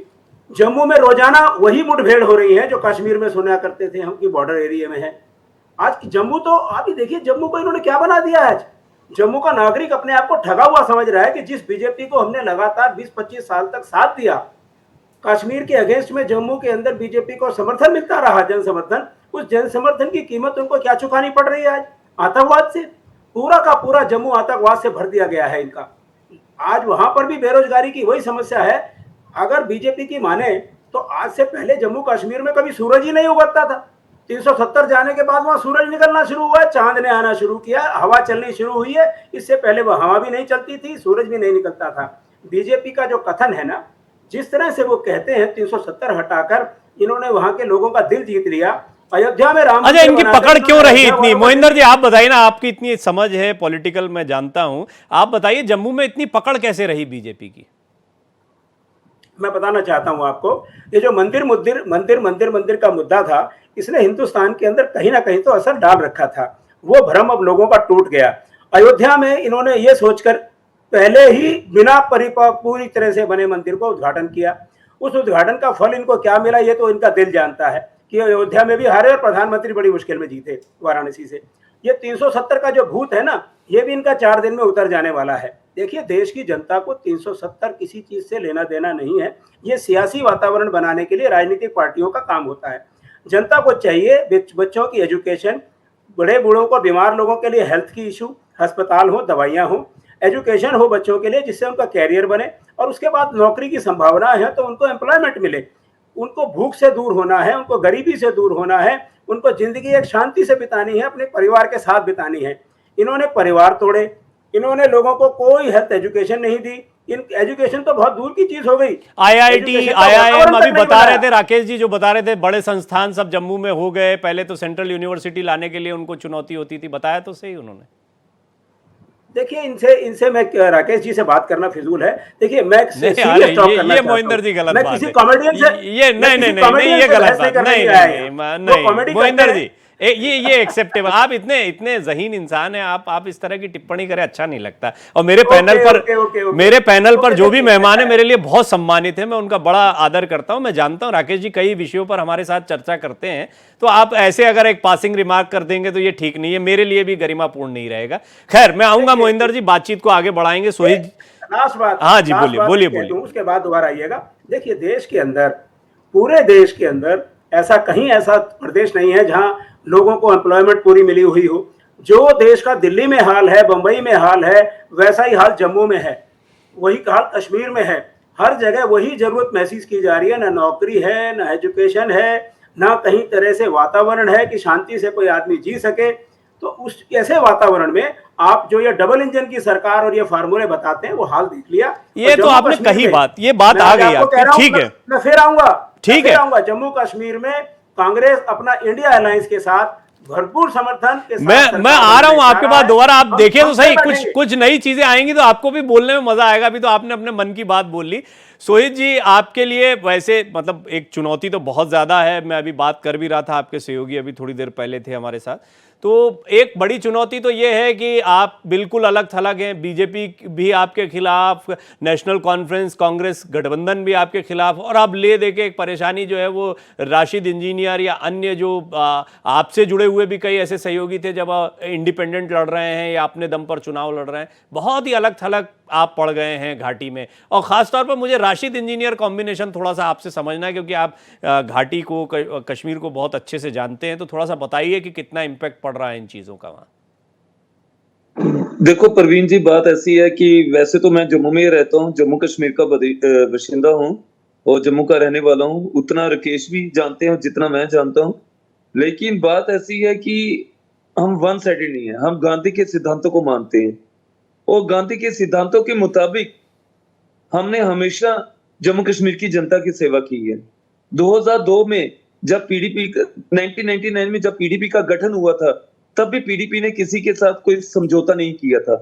जम्मू में रोजाना वही मुठभेड़ हो रही है जो कश्मीर में सुना करते थे हम कि बॉर्डर एरिया में है। आज जम्मू तो आप ही देखिए, जम्मू को इन्होंने क्या बना दिया है। जम्मू का नागरिक अपने आप को ठगा हुआ समझ रहा है कि जिस बीजेपी को हमने लगातार 20-25 साल तक साथ दिया, कश्मीर के अगेंस्ट में जम्मू के अंदर बीजेपी को समर्थन मिलता रहा, जन समर्थन, उस जन समर्थन की कीमत उनको क्या चुकानी पड़ रही है आज? आतंकवाद से। पूरा का पूरा जम्मू आतंकवाद से भर दिया गया है इनका। आज वहां पर भी बेरोजगारी की वही समस्या है। अगर बीजेपी की माने तो आज से पहले जम्मू कश्मीर में कभी सूरज ही नहीं उगता था। 370 जाने के बाद वहां सूरज निकलना शुरू हुआ है, चांद ने आना शुरू किया, हवा चलनी शुरू हुई है। इससे पहले वह हवा भी नहीं चलती थी, सूरज भी नहीं निकलता था। बीजेपी का जो कथन है ना, जिस तरह से वो कहते हैं 370 हटाकर इन्होंने वहां के लोगों का दिल जीत लिया। अयोध्या में राम अच्छा, इनकी पकड़ क्यों रही इतनी? मोहिंदर जी आप बताइए ना, आपकी इतनी समझ है पॉलिटिकल, मैं जानता हूं, आप बताइए जम्मू में इतनी पकड़ कैसे रही बीजेपी की? मैं बताना चाहता हूं आपको, ये जो मंदिर का मुद्दा था, इसने हिंदुस्तान के अंदर कहीं ना कहीं तो असर डाल रखा था। वो भ्रम अब लोगों का टूट गया। अयोध्या में इन्होंने ये सोचकर पहले ही बिना पूरी तरह से बने मंदिर को उद्घाटन किया। उस उद्घाटन का फल इनको क्या मिला ये तो इनका दिल जानता है कि अयोध्या में भी हारे और प्रधानमंत्री बड़ी मुश्किल में जीते वाराणसी से। ये 370 का जो भूत है ना, ये भी इनका 4 दिन में उतर जाने वाला है। देखिए, देश की जनता को 370 किसी चीज से लेना देना नहीं है। ये सियासी वातावरण बनाने के लिए राजनीतिक पार्टियों का काम होता है। जनता को चाहिए बच्चों की एजुकेशन, बड़े बूढ़ों को, बीमार लोगों के लिए हेल्थ की इशू, अस्पताल हो, दवाइयाँ हो, एजुकेशन हो बच्चों के लिए जिससे उनका कैरियर बने, और उसके बाद नौकरी की संभावना है तो उनको एम्प्लॉयमेंट मिले। उनको भूख से दूर होना है, उनको गरीबी से दूर होना है, उनको जिंदगी एक शांति से बितानी है, अपने परिवार के साथ बितानी है। इन्होंने परिवार तोड़े, इन्होंने लोगों को कोई हेल्थ एजुकेशन नहीं दी। इन एजुकेशन तो बहुत दूर की चीज हो गई। IIT, IIM अभी बता रहे थे राकेश जी, जो बता रहे थे बड़े संस्थान सब जम्मू में हो गए। पहले तो सेंट्रल यूनिवर्सिटी लाने के लिए उनको चुनौती होती थी, बताया तो सही उन्होंने। देखिए, इनसे मैं राकेश जी से बात करना फिजूल है। देखिए, मैं ये मोहिंदर जी गलत बात है। किसी कॉमेडियन से ये नहीं ये गलत बात नहीं मोहिंदर जी, ये एक्सेप्टेबल। आप इतने ज़हीन इंसान हैं, आप इस तरह की टिप्पणी करें, अच्छा नहीं लगता। और मेरे पैनल पर जो भी मेहमान है मेरे लिए बहुत सम्मानित है, मैं उनका बड़ा आदर करता हूं। मैं जानता हूं राकेश जी कई विषयों पर हमारे साथ चर्चा करते हैं, तो आप ऐसे अगर एक पासिंग रिमार्क कर देंगे तो ये ठीक नहीं है, मेरे लिए भी गरिमापूर्ण नहीं रहेगा। खैर, मैं आऊंगा मोहिंदर जी, बातचीत को आगे बढ़ाएंगे। सोहित, लास्ट बात, हाँ जी, बोलिए। उसके बाद दोबारा आइएगा। देखिए, देश के अंदर, पूरे देश के अंदर ऐसा प्रदेश नहीं है जहां लोगों को एम्प्लॉयमेंट पूरी मिली हुई हो। जो देश का दिल्ली में हाल है, बंबई में हाल है, वैसा ही हाल जम्मू में है, वही हाल कश्मीर में है। हर जगह वही जरूरत महसूस की जा रही है। ना नौकरी है, ना एजुकेशन है, ना कहीं तरह से वातावरण है कि शांति से कोई आदमी जी सके। तो उस ऐसे वातावरण में आप जो ये डबल इंजन की सरकार और ये फार्मूले बताते हैं, वो हाल देख लिया। ये तो आपने कही बात, ये बात आ गई आपकी, ठीक है, मैं फिर आऊंगा, ठीक है। जम्मू कश्मीर में कांग्रेस अपना इंडिया अलायंस के साथ भरपूर समर्थन के साथ मैं आ रहा हूं आपके पास दोबारा। आप देखिए तो सही, कुछ नई चीजें आएंगी तो आपको भी बोलने में मजा आएगा। अभी तो आपने अपने मन की बात बोल ली। सोहित जी, आपके लिए वैसे मतलब एक चुनौती तो बहुत ज्यादा है। मैं अभी बात कर भी रहा था, आपके सहयोगी अभी थोड़ी देर पहले थे हमारे साथ। तो एक बड़ी चुनौती तो ये है कि आप बिल्कुल अलग थलग हैं, बीजेपी भी आपके खिलाफ, नेशनल कॉन्फ्रेंस, कांग्रेस गठबंधन भी आपके खिलाफ, और आप ले दे के एक परेशानी जो है वो राशिद इंजीनियर या अन्य जो आपसे जुड़े हुए भी कई ऐसे सहयोगी थे जब इंडिपेंडेंट लड़ रहे हैं या अपने दम पर चुनाव लड़ रहे हैं, बहुत ही अलग थलग आप पड़ गए हैं घाटी में। और खासतौर पर मुझे राशिद इंजीनियर कॉम्बिनेशन थोड़ा सा आपसे समझना है, क्योंकि आप घाटी को, कश्मीर को बहुत अच्छे से जानते हैं। तो थोड़ा सा बताइए कि कितना इम्पैक्ट पड़ रहा है इन चीजों का वहां। देखो परवीन जी, बात ऐसी है कि वैसे तो मैं जम्मू में ही रहता हूँ, जम्मू कश्मीर का बाशिंदा हूँ और जम्मू का रहने वाला हूँ। उतना राकेश भी जानते हैं जितना मैं जानता हूँ। लेकिन बात ऐसी है कि हम वन साइडेड नहीं है, हम गांधी के सिद्धांतों को मानते हैं और गांधी के सिद्धांतों के मुताबिक हमने हमेशा जम्मू कश्मीर की जनता की सेवा की है। 2002 में जब पीडीपी 1999 में जब पीडीपी का गठन हुआ था, तब भी पीडीपी ने किसी के साथ कोई समझौता नहीं किया था।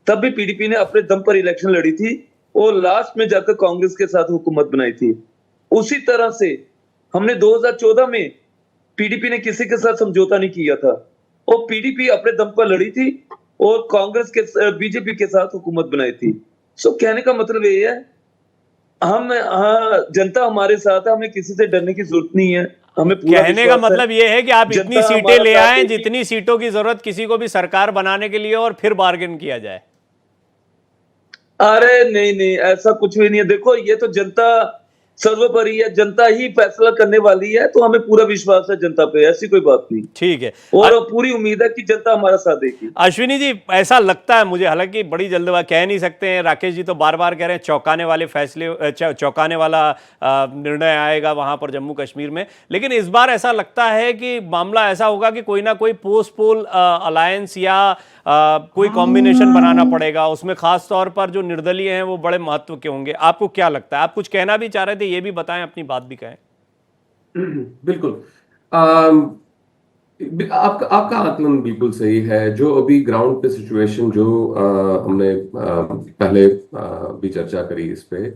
तब भी पीडीपी ने अपने दम पर इलेक्शन लड़ी थी और लास्ट में जाकर कांग्रेस के साथ हुकूमत बनाई थी। उसी तरह से हमने 2014 में पीडीपी ने किसी के साथ समझौता नहीं किया था और पीडीपी अपने दम पर लड़ी थी और कांग्रेस के बीजेपी के साथ हुकूमत बनाई थी। सो कहने का मतलब ये है, जनता हमारे साथ है, हमें किसी से डरने की जरूरत नहीं है, हमें पूरा कहने का विश्वास मतलब ये है कि आप इतनी जनता सीटें हमारा ले साथ आए देगी। जितनी सीटों की जरूरत किसी को भी सरकार बनाने के लिए और फिर बार्गेन किया जाए। अरे नहीं नहीं, ऐसा कुछ भी नहीं है। देखो, ये तो जनता सर्वोपरि है, जनता ही फैसला करने वाली है, तो हमें पूरा विश्वास है जनता पे, ऐसी कोई बात नहीं। ठीक है। और पूरी उम्मीद है कि जनता हमारा साथ देगी। अश्विनी जी, ऐसा लगता है मुझे, हालांकि बड़ी जल्दबाजी कह नहीं सकते हैं, राकेश जी तो बार बार कह रहे हैं चौंकाने वाले फैसले, चौंकाने वाला निर्णय आएगा वहां पर जम्मू कश्मीर में, लेकिन इस बार ऐसा लगता है कि मामला ऐसा होगा कि कोई ना कोई पोस्ट पोल अलायंस या कोई कॉम्बिनेशन बनाना पड़ेगा, उसमें खास तौर पर जो निर्दलीय हैं वो बड़े महत्व के होंगे। आपको क्या लगता है? आप कुछ कहना भी चाह रहे थे, ये भी बताएं, अपनी बात भी कहें। बिल्कुल। आपका आपका आकलन बिल्कुल सही है। जो अभी ग्राउंड पे सिचुएशन जो हमने पहले भी चर्चा करी इस पे,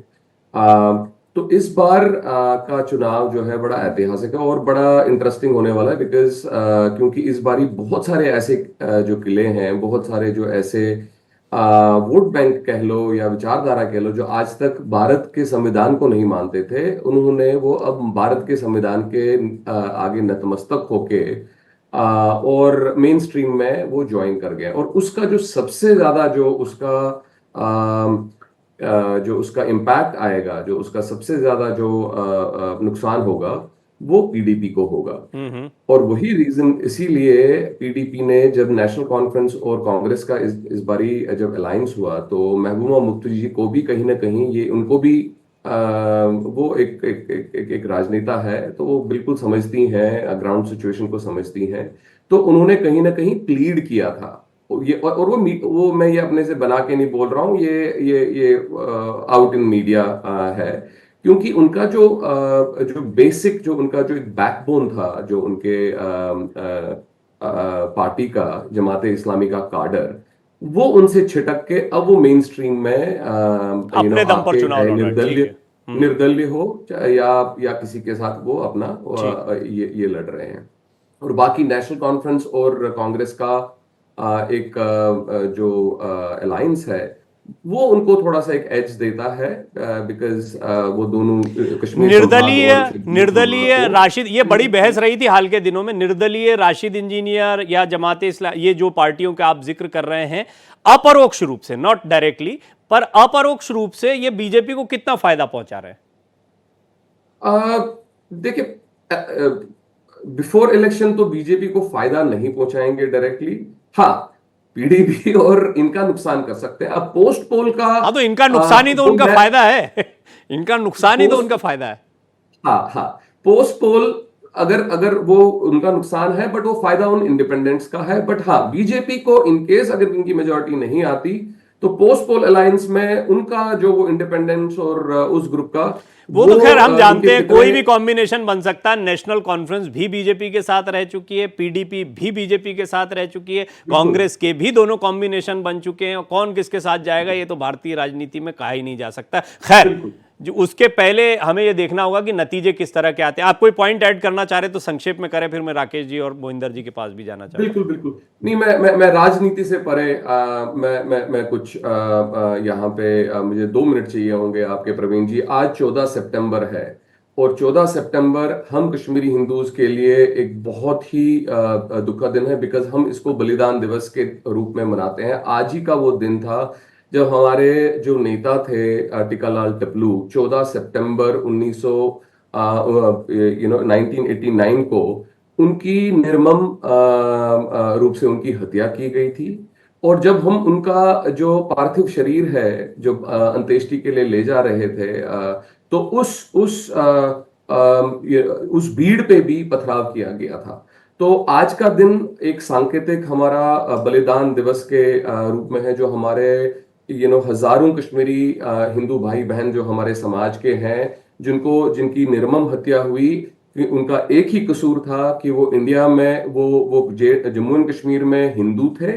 तो इस बार का चुनाव जो है बड़ा ऐतिहासिक है और बड़ा इंटरेस्टिंग होने वाला है, बिकॉज क्योंकि इस बारी बहुत सारे ऐसे जो किले हैं, बहुत सारे जो ऐसे वोट बैंक कह लो या विचारधारा कह लो, जो आज तक भारत के संविधान को नहीं मानते थे, उन्होंने वो अब भारत के संविधान के आगे नतमस्तक होके और मेन स्ट्रीम में वो ज्वाइन कर गए। और उसका जो सबसे ज्यादा जो उसका इम्पैक्ट आएगा, जो उसका सबसे ज्यादा जो नुकसान होगा, वो पीडीपी को होगा। और वही रीजन, इसीलिए पीडीपी ने जब नेशनल कॉन्फ्रेंस और कांग्रेस का इस बारी जब अलायंस हुआ, तो महबूबा मुफ्ती जी को भी कहीं ना कहीं ये, उनको भी वो एक राजनेता है, तो वो बिल्कुल समझती हैं, ग्राउंड सिचुएशन को समझती हैं, तो उन्होंने कहीं ना कहीं प्लीड किया था ये। और वो मैं ये अपने से बना के नहीं बोल रहा हूँ, ये आउट इन मीडिया है, क्योंकि उनका जो बेसिक, जो उनका जो एक बैकबोन था, जो उनके पार्टी का, जमाते इस्लामी का कार्डर, वो उनसे छिटक के अब वो मेन स्ट्रीम में अपने दम पर चुनाव लड़ रहे हैं। निर्दलीय हो या किसी के साथ वो अपना ये लड़ रहे हैं। और बाकी नेशनल कॉन्फ्रेंस और कांग्रेस का एक जो अलायंस है, वो उनको थोड़ा सा एक एज देता है, बिकॉज वो दोनों कश्मीर निर्दलीय राशिद, ये बड़ी बहस रही थी हाल के दिनों में, निर्दलीय राशिद इंजीनियर या जमाते इस्लाम, ये जो पार्टियों का आप जिक्र कर रहे हैं, अपरोक्ष रूप से, नॉट डायरेक्टली, पर अपरोक्ष रूप से ये बीजेपी को कितना फायदा पहुंचा रहे हैं? देखिए, बिफोर इलेक्शन तो बीजेपी को फायदा नहीं पहुंचाएंगे डायरेक्टली, हाँ पीडीपी और इनका नुकसान कर सकते हैं। अब पोस्ट पोल का, हाँ, तो इनका नुकसान ही तो उनका फायदा है। इनका नुकसान ही तो उनका फायदा है। हाँ, पोस्ट पोल अगर वो उनका नुकसान है, बट वो फायदा उन इंडिपेंडेंट्स का है। बट हाँ, बीजेपी को इनकेस अगर इनकी मेजोरिटी नहीं आती, तो पोस्ट पोल अलायंस में उनका जो वो इंडिपेंडेंस और उस ग्रुप का, वो तो खैर हम जानते हैं कोई भी कॉम्बिनेशन बन सकता है। नेशनल कॉन्फ्रेंस भी बीजेपी के साथ रह चुकी है, पीडीपी भी बीजेपी के साथ रह चुकी है, कांग्रेस के भी दोनों कॉम्बिनेशन बन चुके हैं, और कौन किसके साथ जाएगा ये तो भारतीय राजनीति में कहा ही नहीं जा सकता। खैर, जो उसके पहले हमें ये देखना होगा कि नतीजे किस तरह के आते हैं। आप कोई पॉइंट ऐड करना चाह रहे तो संक्षेप में करें, फिर मैं राकेश जी और मोहिंदर जी के पास भी जाना चाहता हूं। बिल्कुल नहीं, मैं राजनीति से परे, मैं कुछ यहाँ पे मुझे 2 मिनट चाहिए होंगे आपके, प्रवीण जी। आज 14 सितंबर है, और 14 सितंबर हम कश्मीरी हिंदूज के लिए एक बहुत ही दुखद दिन है, बिकॉज हम इसको बलिदान दिवस के रूप में मनाते हैं। आज ही का वो दिन था जब हमारे जो नेता थे टिकालाल टपलू, 14 सितंबर 1989 को उनकी निर्मम रूप से उनकी हत्या की गई थी। और जब हम उनका जो पार्थिव शरीर है, जो अंत्येष्टि के लिए ले जा रहे थे, तो उस भीड़ पे भी पथराव किया गया था। तो आज का दिन एक सांकेतिक हमारा बलिदान दिवस के रूप में है, जो हमारे हजारों कश्मीरी हिंदू भाई बहन जो हमारे समाज के हैं, जिनकी निर्मम हत्या हुई, उनका एक ही कसूर था कि वो इंडिया में, वो जम्मू एंड कश्मीर में हिंदू थे,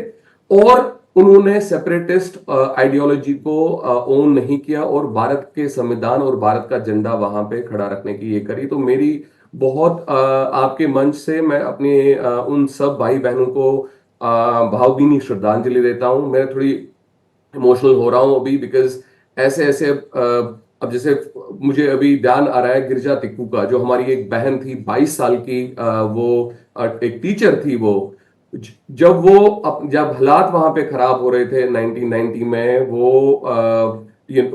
और उन्होंने सेपरेटिस्ट आइडियोलॉजी को ओन नहीं किया, और भारत के संविधान और भारत का झंडा वहां पे खड़ा रखने की ये करी। तो मेरी बहुत आपके मंच से मैं अपने उन सब भाई बहनों को भावभीनी श्रद्धांजलि देता हूं। मैं थोड़ी इमोशनल हो रहा हूं अभी, बिकॉज ऐसे ऐसे अब जैसे मुझे अभी ध्यान आ रहा है गिरिजा टिक्कू का, जो हमारी एक बहन थी 22 साल की, वो एक टीचर थी। वो जब हालात वहां पे खराब हो रहे थे 1990 में,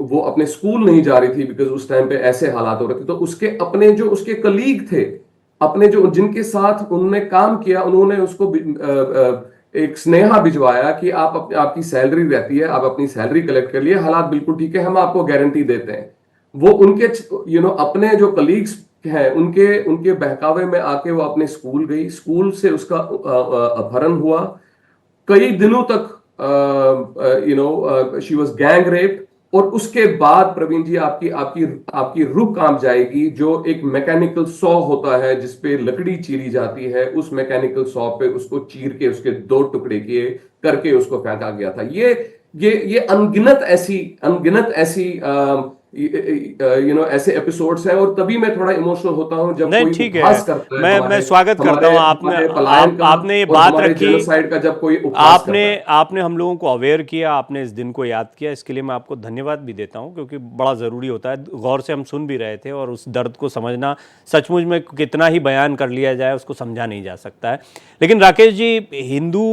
वो अपने स्कूल नहीं जा रही थी बिकॉज उस टाइम पे ऐसे हालात हो रहे थे। तो उसके अपने जो उसके कलीग थे, अपने जो जिनके साथ उन्होंने काम किया, उन्होंने उसको एक स्नेहा भिजवाया कि आपकी सैलरी रहती है, आप अपनी सैलरी कलेक्ट कर लिए, हालात बिल्कुल ठीक है, हम आपको गारंटी देते हैं। वो उनके अपने जो कलीग्स हैं, उनके उनके बहकावे में आके वो अपने स्कूल गई, स्कूल से उसका अपहरण हुआ, कई दिनों तक शी वाज गैंग रेप। और उसके बाद प्रवीण जी आपकी आपकी आपकी रूह कांप जाएगी, जो एक मैकेनिकल सॉ होता है जिसपे लकड़ी चीरी जाती है, उस मैकेनिकल सॉ पे उसको चीर के उसके 2 टुकड़े किए करके उसको फेंका गया था। ये अनगिनत ऐसी ऐसे एपिसोड्स हैं, और तभी मैं थोड़ा इमोशनल होता हूं जब नहीं, कोई ठीक है। उपहास करता है। मैं स्वागत करता हूं हमारे पलायन का आपने ये और बात हमारे रखी, जेनोसाइड का जब कोई उपहास करता है। आपने हम लोगों को अवेयर किया, आपने इस दिन को याद किया, इसके लिए मैं आपको धन्यवाद भी देता हूं, क्योंकि बड़ा ज़रूरी होता है। गौर से हम सुन भी रहे थे, और उस दर्द को समझना सचमुच में कितना ही बयान कर लिया जाए उसको समझा नहीं जा सकता है। लेकिन राकेश जी, हिंदू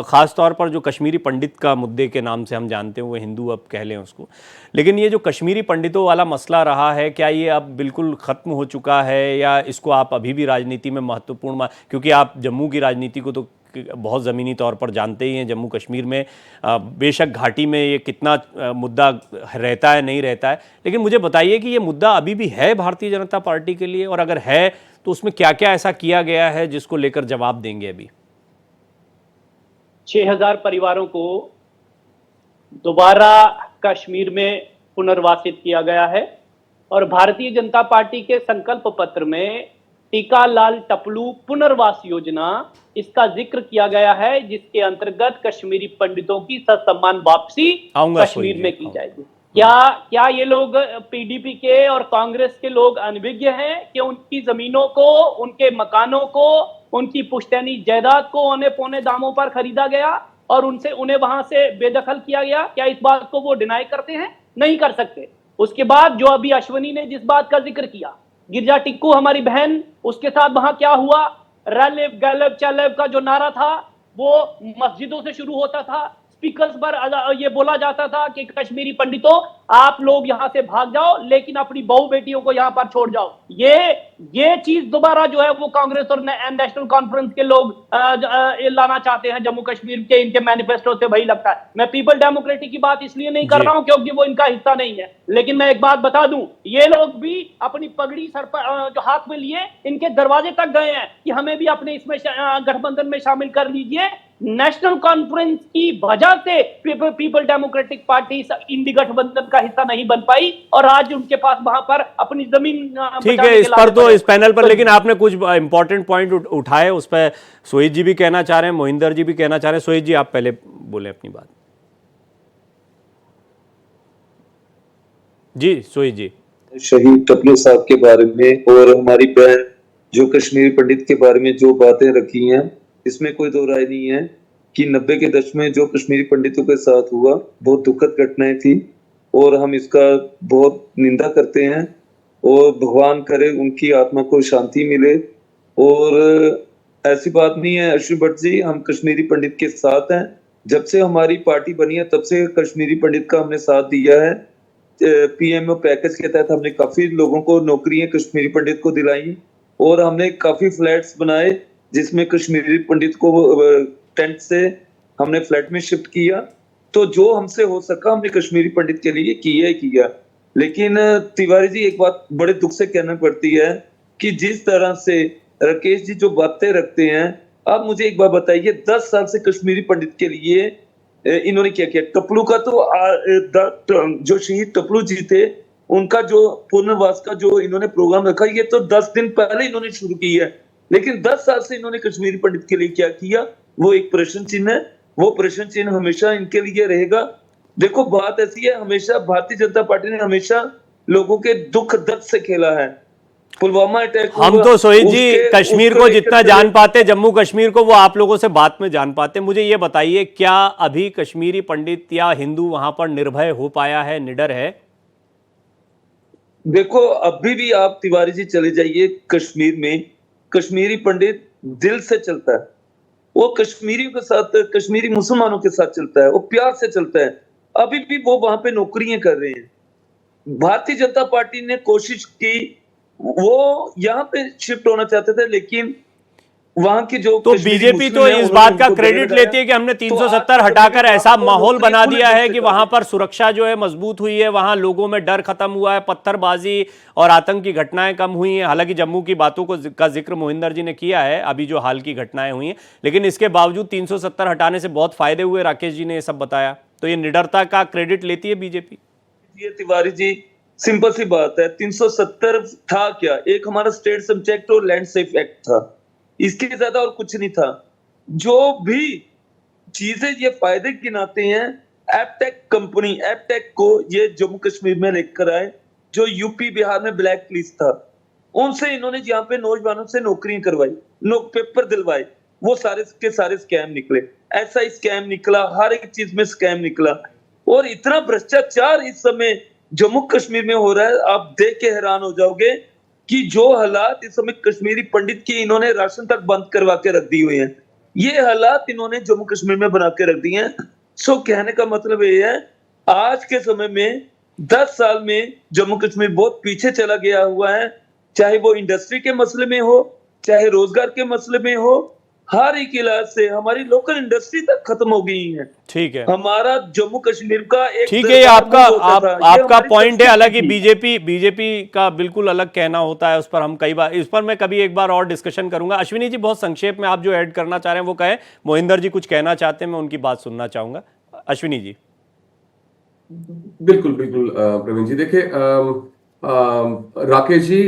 ख़ास तौर पर जो कश्मीरी पंडित का मुद्दे के नाम से हम जानते हैं, वो हिंदू अब कह लें उसको, लेकिन ये जो कश्मीरी पंडितों वाला मसला रहा है, क्या ये अब बिल्कुल ख़त्म हो चुका है, या इसको आप अभी भी राजनीति में महत्वपूर्ण, क्योंकि आप जम्मू की राजनीति को तो बहुत ज़मीनी तौर पर जानते ही हैं, जम्मू कश्मीर में बेशक घाटी में ये कितना मुद्दा रहता है नहीं रहता है, लेकिन मुझे बताइए कि ये मुद्दा अभी भी है भारतीय जनता पार्टी के लिए, और अगर है तो उसमें क्या क्या ऐसा किया गया है जिसको लेकर जवाब देंगे अभी? 6000 परिवारों को दोबारा कश्मीर में पुनर्वासित किया गया है, और भारतीय जनता पार्टी के संकल्प पत्र में टीकालाल टपलू पुनर्वास योजना, इसका जिक्र किया गया है, जिसके अंतर्गत कश्मीरी पंडितों की ससम्मान वापसी कश्मीर में की जाएगी। क्या ये लोग पीडीपी के और कांग्रेस के लोग अनभिज्ञ हैं कि उनकी जमीनों को, उनके मकानों को, उनकी पुश्तैनी जायदाद को औने पौने दामों पर खरीदा गया और उन्हें वहां से बेदखल किया गया? क्या इस बात को वो डिनाई करते हैं? नहीं कर सकते। उसके बाद जो अभी अश्वनी ने जिस बात का जिक्र किया, गिरजा टिक्कू हमारी बहन, उसके साथ वहां क्या हुआ? रैलेब गैलेब चैलेब का जो नारा था वो मस्जिदों से शुरू होता था, स्पीकर्स पर ये बोला जाता था कि कश्मीरी पंडितों आप लोग यहां से भाग जाओ, लेकिन अपनी बहू बेटियों को यहां पर छोड़ जाओ। ये चीज दोबारा जो है वो कांग्रेस और नेशनल कॉन्फ्रेंस के लोग लाना चाहते हैं जम्मू कश्मीर के, इनके मैनिफेस्टो से वही लगता है। मैं पीपल डेमोक्रेटिक की बात इसलिए नहीं कर रहा हूं क्योंकि वो इनका हिस्सा नहीं है, लेकिन मैं एक बात बता दूं, ये लोग भी अपनी पगड़ी सर पर जो हाथ में लिए इनके दरवाजे तक गए हैं कि हमें भी अपने इसमें गठबंधन में शामिल कर लीजिए। नेशनल कॉन्फ्रेंस की वजह से पीपल डेमोक्रेटिक पार्टी इंडी गठबंधन का हिस्सा नहीं बन पाई, और आज उनके पास वहां पर अपनी जमीन, ठीक है, इस पर तो इस पैनल पर, लेकिन आपने कुछ इंपॉर्टेंट पॉइंट उठाए, उस पर सोहित जी भी कहना चाह रहे हैं, मोहिंदर जी भी कहना चाह रहे हैं। सोहित जी, आप पहले बोले अपनी बात। जी सोहित जी। शहीद टपलू साहब के बारे में और हमारी बहन जो कश्मीरी पंडित के बारे में जो बातें रखी हैं, इसमें कोई दो राय नहीं है कि 90 के दशक में जो कश्मीरी पंडितों के साथ हुआ बहुत दुखद घटनाएं थी, और हम इसका बहुत निंदा करते हैं, और भगवान करे उनकी आत्मा को शांति मिले। और ऐसी बात नहीं है अश्विनी भट्ट जी, हम कश्मीरी पंडित के साथ हैं। जब से हमारी पार्टी बनी है तब से कश्मीरी पंडित का हमने साथ दिया है। पीएमओ पैकेज के तहत हमने काफी लोगों को नौकरियां कश्मीरी पंडित को दिलाई, और हमने काफी फ्लैट्स बनाए जिसमें कश्मीरी पंडित को टेंट से हमने फ्लैट में शिफ्ट किया। तो जो हमसे हो सका हमने कश्मीरी पंडित के लिए किया। लेकिन तिवारी जी, एक बात बड़े दुख से कहना पड़ती है कि जिस तरह से राकेश जी जो बातें रखते हैं, आप मुझे एक बात बताइए, 10 साल से कश्मीरी पंडित के लिए इन्होंने क्या किया? टपलू का तो जो शहीद टपलू जी थे उनका जो पुनर्वास का जो इन्होंने प्रोग्राम रखा, ये तो 10 दिन पहले इन्होंने शुरू किया है, लेकिन 10 साल से इन्होंने कश्मीरी पंडित के लिए क्या किया, वो एक प्रश्न चिन्ह है। वो प्रश्न चिन्ह हमेशा इनके लिए रहेगा। देखो बात ऐसी है, हमेशा भारतीय जनता पार्टी ने हमेशा लोगों के दुख दर्द से खेला है। पुलवामा अटैक हम हुआ, तो सोहित जी उसके- कश्मीर उसको को लेकर जितना के जान पाते, जम्मू कश्मीर को, वो आप लोगों से बात में जान पाते। मुझे ये बताइए, क्या अभी कश्मीरी पंडित या हिंदू वहां पर निर्भय हो पाया है, निडर है? देखो, अभी भी आप तिवारी जी चले जाइए कश्मीर में, कश्मीरी पंडित दिल से चलता है। वो कश्मीरियों के साथ, कश्मीरी मुसलमानों के साथ चलता है, वो प्यार से चलता है। अभी भी वो वहां पे नौकरियां कर रहे हैं। भारतीय जनता पार्टी ने कोशिश की, वो यहाँ पे शिफ्ट होना चाहते थे, लेकिन वहां की जो तो कश्मीरी बीजेपी मुस्लिम तो हैं, इस उन्होंने बात का उनको गले क्रेडिट लगाया। लेती है कि हमने तो 370 आज हटाकर कश्मीर ऐसा में माहौल नौकरी बना पूरे दिया दिल है से कि कर वहां रहे हैं। पर सुरक्षा जो है मजबूत हुई है, वहां लोगों में डर खत्म हुआ है, पत्थरबाजी और आतंक की घटनाएं कम हुई हैं। हालांकि जम्मू की बातों का जिक्र मोहिंदर जी ने किया है, अभी जो हाल की घटनाएं हुई हैं, लेकिन इसके बावजूद 370 हटाने से बहुत फायदे हुए। राकेश जी ने ये सब बताया, तो ये निडरता का क्रेडिट लेती है बीजेपी? ये तिवारी जी, सिंपल सी बात है, 370 था क्या? एक हमारा स्टेट सब्जेक्ट और लैंड सेफ एक्ट था, इसके ज्यादा और कुछ नहीं था। जो भी चीजें ये फायदे गिनाते हैं, एपटेक कंपनी, एपटेक को ये जम्मू कश्मीर में लेकर आए, जो यूपी बिहार में ब्लैक लिस्ट था, उनसे इन्होंने यहाँ पे नौजवानों से नौकरियां करवाई, पेपर दिलवाए, वो सारे के सारे स्कैम निकले। ऐसा ही स्कैम निकला, हर एक चीज में स्कैम निकला, और इतना भ्रष्टाचार इस समय जम्मू कश्मीर में हो रहा है, आप देख के हैरान हो जाओगे कि जो हालात इस समय कश्मीरी पंडित की, इन्होंने राशन तक बंद करवा के रख दी हुई है, ये हालात इन्होंने जम्मू कश्मीर में बना के रख दिए हैं। सो कहने का मतलब ये है, आज के समय में 10 साल में जम्मू कश्मीर बहुत पीछे चला गया हुआ है, चाहे वो इंडस्ट्री के मसले में हो, चाहे रोजगार के मसले में हो। हर एक इलाज से हमारी लोकल इंडस्ट्री तक खत्म हो गई है। ठीक है, हमारा जम्मू कश्मीर का एक ठीक है, ये आपका आपका हमारी पॉइंट है। संस्कृति हालांकि थी। बीजेपी का बिल्कुल अलग कहना होता है, उस पर हम कई बार, इस पर मैं कभी एक बार और डिस्कशन करूंगा। अश्विनी जी, बहुत संक्षेप में आप जो ऐड करना चाह रहे हैं वो कहें। मोहिंदर जी कुछ कहना चाहते हैं, मैं उनकी बात सुनना चाहूंगा। अश्विनी जी। बिल्कुल बिल्कुल प्रवीण जी, देखिए राकेश जी,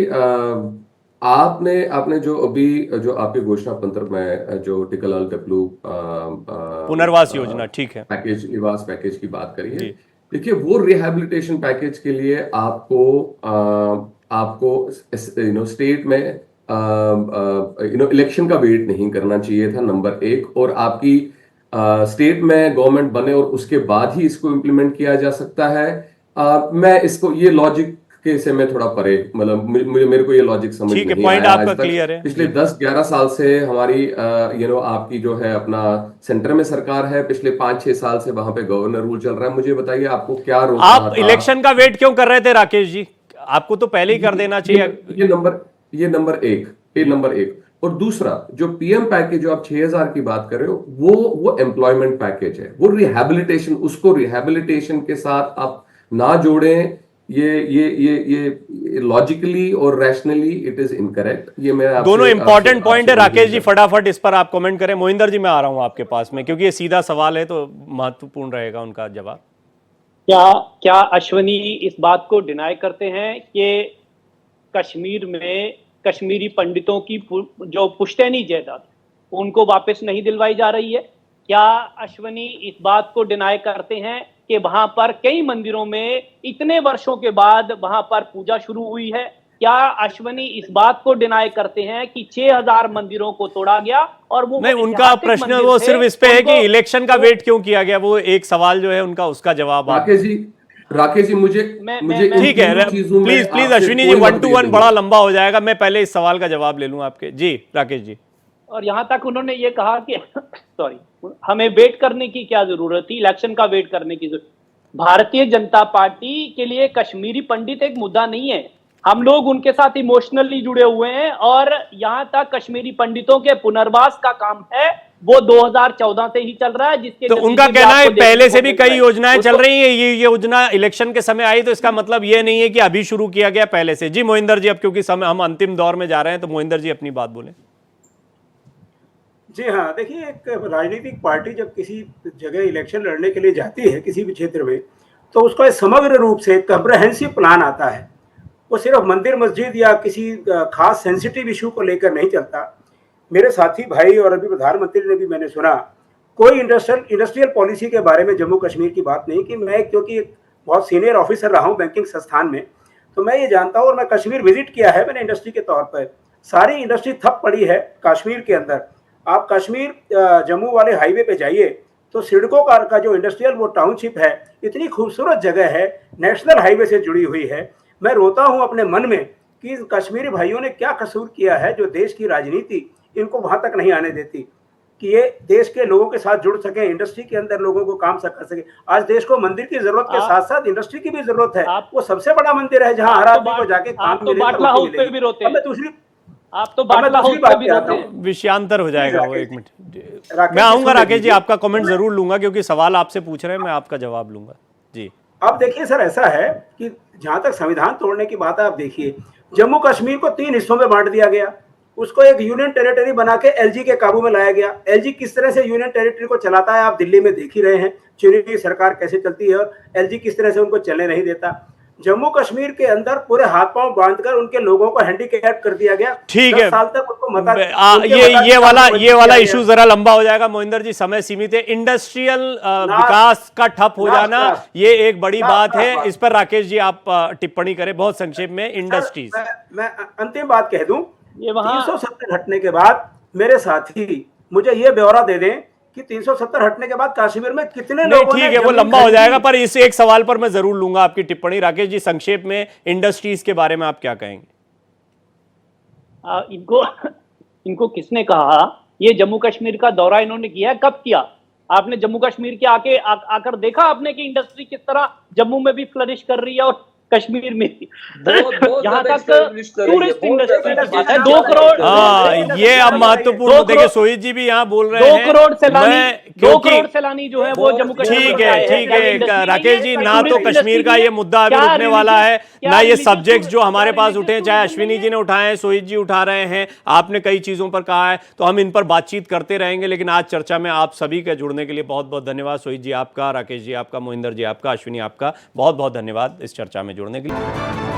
आपने जो अभी जो आपके घोषणा पत्र में जो टिक्कर टप्पू पुनर्वास योजना, ठीक है, पैकेज, निवास पैकेज की बात करी है। जी। देखिए, वो रिहैबिलिटेशन पैकेज के लिए आपको स्टेट में इलेक्शन का वेट नहीं करना चाहिए था, नंबर एक। और आपकी स्टेट में गवर्नमेंट बने और उसके बाद ही इसको इम्प्लीमेंट किया जा सकता है। मैं इसको, ये लॉजिक के से मैं थोड़ा परे, मतलब मेरे को ये लॉजिक समझ ठीक है, नहीं पॉइंट आया आपका आज तक। क्लियर है। पिछले 10-11 साल से हमारी आपकी जो है अपना सेंटर में सरकार है, पिछले 5-6 साल से वहां पे गवर्नर रूल चल रहा है। मुझे बताइए, आपको क्या रोक रहा आप था? इलेक्शन का वेट क्यों कर रहे थे राकेश जी? आपको तो पहले ही कर देना चाहिए। ये नंबर एक। और दूसरा, जो पीएम पैकेज जो आप 6000 की बात कर रहे हो, वो एम्प्लॉयमेंट पैकेज है, वो रिहैबिलिटेशन, उसको रिहैबिलिटेशन के साथ आप ना जोड़ें। ये लॉजिकली और रैशनली इट इज इनकरेक्ट। ये मैं दोनों इंपॉर्टेंट पॉइंट है। राकेश जी फटाफट इस पर आप कमेंट करें। मोहिंदर जी, मैं आ रहा हूं आपके पास में, क्योंकि ये सीधा सवाल है तो महत्वपूर्ण रहेगा उनका जवाब। क्या अश्वनी इस बात को डिनाई करते हैं कि कश्मीर में कश्मीरी पंडितों की जो पुश्तैनी जायदाद उनको वापस नहीं दिलवाई जा रही है? क्या अश्वनी इस बात को डिनाई करते हैं कि वहां पर कई मंदिरों में इतने वर्षों के बाद वहां पर पूजा शुरू हुई है? क्या अश्वनी इस बात को डिनाई करते हैं कि 6000 मंदिरों को तोड़ा गया? और वो नहीं, उनका प्रश्न वो सिर्फ इस पे है कि इलेक्शन का वेट क्यों किया गया, वो एक सवाल जो है उनका, उसका जवाब आप। राकेश जी, मुझे ठीक है, प्लीज अश्विनी जी, 1 to 1 बड़ा लंबा हो जाएगा, मैं पहले इस सवाल का जवाब ले लूं आपके। जी राकेश जी। और यहां तक उन्होंने ये कहा कि सॉरी, हमें वेट करने की क्या जरूरत थी, इलेक्शन का वेट करने की जरूरत। भारतीय जनता पार्टी के लिए कश्मीरी पंडित एक मुद्दा नहीं है, हम लोग उनके साथ इमोशनली जुड़े हुए हैं। और यहां तक कश्मीरी पंडितों के पुनर्वास का काम है, वो 2014 से ही चल रहा है, जिसके तो उनका कहना है पहले से भी कई योजनाएं चल रही हैं, ये योजना इलेक्शन के समय आई, तो इसका मतलब ये नहीं है कि अभी शुरू किया गया, पहले से। जी मोहिंदर जी, अब क्योंकि समय हम अंतिम दौर में जा रहे हैं, तो मोहिंदर जी अपनी बात बोलें। जी हाँ, देखिए, एक राजनीतिक पार्टी जब किसी जगह इलेक्शन लड़ने के लिए जाती है किसी भी क्षेत्र में, तो उसका समग्र रूप से कम्प्रहेंसिव प्लान आता है। वो सिर्फ मंदिर मस्जिद या किसी खास सेंसिटिव इशू को लेकर नहीं चलता। मेरे साथी भाई और अभी प्रधानमंत्री ने भी, मैंने सुना, कोई इंडस्ट्रियल पॉलिसी के बारे में जम्मू कश्मीर की बात नहीं की। मैं क्योंकि बहुत सीनियर ऑफिसर रहा हूँ बैंकिंग संस्थान में, तो मैं ये जानता हूँ, और मैं कश्मीर विजिट किया है मैंने इंडस्ट्री के तौर पर, सारी इंडस्ट्री ठप पड़ी है कश्मीर के अंदर। आप कश्मीर जम्मू वाले हाईवे पे जाइए तो सिडको का जो इंडस्ट्रियल वो टाउनशिप है, इतनी खूबसूरत जगह है, नेशनल हाईवे से जुड़ी हुई है। मैं रोता हूँ अपने मन में कि कश्मीरी भाइयों ने क्या कसूर किया है जो देश की राजनीति इनको वहां तक नहीं आने देती कि ये देश के लोगों के साथ जुड़ सके, इंडस्ट्री के अंदर लोगों को काम कर सके। आज देश को मंदिर की जरूरत के साथ साथ इंडस्ट्री की भी जरूरत है। वो सबसे बड़ा मंदिर है जहां हर आदमी को जाके काम मिले। बाटला हाउस पे भी रोते हैं। आप तो बाटला हाउस पे भी रोते हैं। विषयांतर हो जाएगा वो, एक मिनट मैं आऊंगा राकेश जी, आपका कमेंट जरूर लूंगा क्योंकि सवाल आपसे पूछ रहे हैं, मैं आपका जवाब लूंगा जी। अब देखिए सर, ऐसा है कि जहां तक संविधान तोड़ने की बात है, आप देखिए जम्मू कश्मीर को 3 हिस्सों में बांट दिया गया, उसको एक यूनियन टेरिटरी बना के एलजी के काबू में लाया गया। एलजी किस तरह से यूनियन टेरिटरी को चलाता है आप दिल्ली में देख ही रहे हैं, चुनी हुई सरकार कैसे चलती है, और एलजी किस तरह से उनको चलने नहीं देता। जम्मू कश्मीर के अंदर पूरे हाथ पांव बांधकर उनके लोगों को हैंडीकैप कर दिया गया। ठीक है, 10 साल तक उनको ये वाला इशू जरा लंबा हो जाएगा मोहिंदर जी, समय सीमित है। इंडस्ट्रियल विकास का ठप हो जाना ये एक बड़ी बात है, इस पर राकेश जी आप टिप्पणी करें बहुत संक्षेप में। इंडस्ट्रीज, मैं अंतिम बात कह दूं, 370 हटने के बाद मेरे साथी मुझे ये ब्यौरा दे दें कि 370 हटने के बाद कश्मीर में कितने लोगों ने, ठीक है वो लंबा हो जाएगा, पर इस एक सवाल पर मैं जरूर लूंगा आपकी टिप्पणी। राकेश जी संक्षेप में इंडस्ट्रीज के बारे में आप क्या कहेंगे? इनको किसने कहा? ये जम्मू कश्मीर का दौरा इन्होंने किया है, कब किया? आपने जम्मू कश्मीर के आकर देखा आपने कि इंडस्ट्री किस तरह जम्मू में भी फ्लरिश कर रही है और कश्मीर में यहाँ तक टूरिस्ट इंडस्ट्री की बात है। 2 करोड़, हाँ ये अब महत्वपूर्ण मुद्दे के सोहित जी भी यहाँ बोल रहे हैं। 2 करोड़ सैलानी जो है वो जम्मू कश्मीर। ठीक है राकेश जी, ना तो कश्मीर का ये मुद्दा अभी उठने वाला है, ना ये सब्जेक्ट्स जो हमारे पास उठे, चाहे अश्विनी जी ने उठाए हैं, सोहित जी उठा रहे हैं, आपने कई चीजों पर कहा है, तो हम इन पर बातचीत करते रहेंगे। लेकिन आज चर्चा में आप सभी के जुड़ने के लिए बहुत बहुत धन्यवाद। सोहित जी आपका, राकेश जी आपका, मोहिंदर जी आपका, अश्विनी आपका बहुत बहुत धन्यवाद इस चर्चा में जुड़ने के लिए।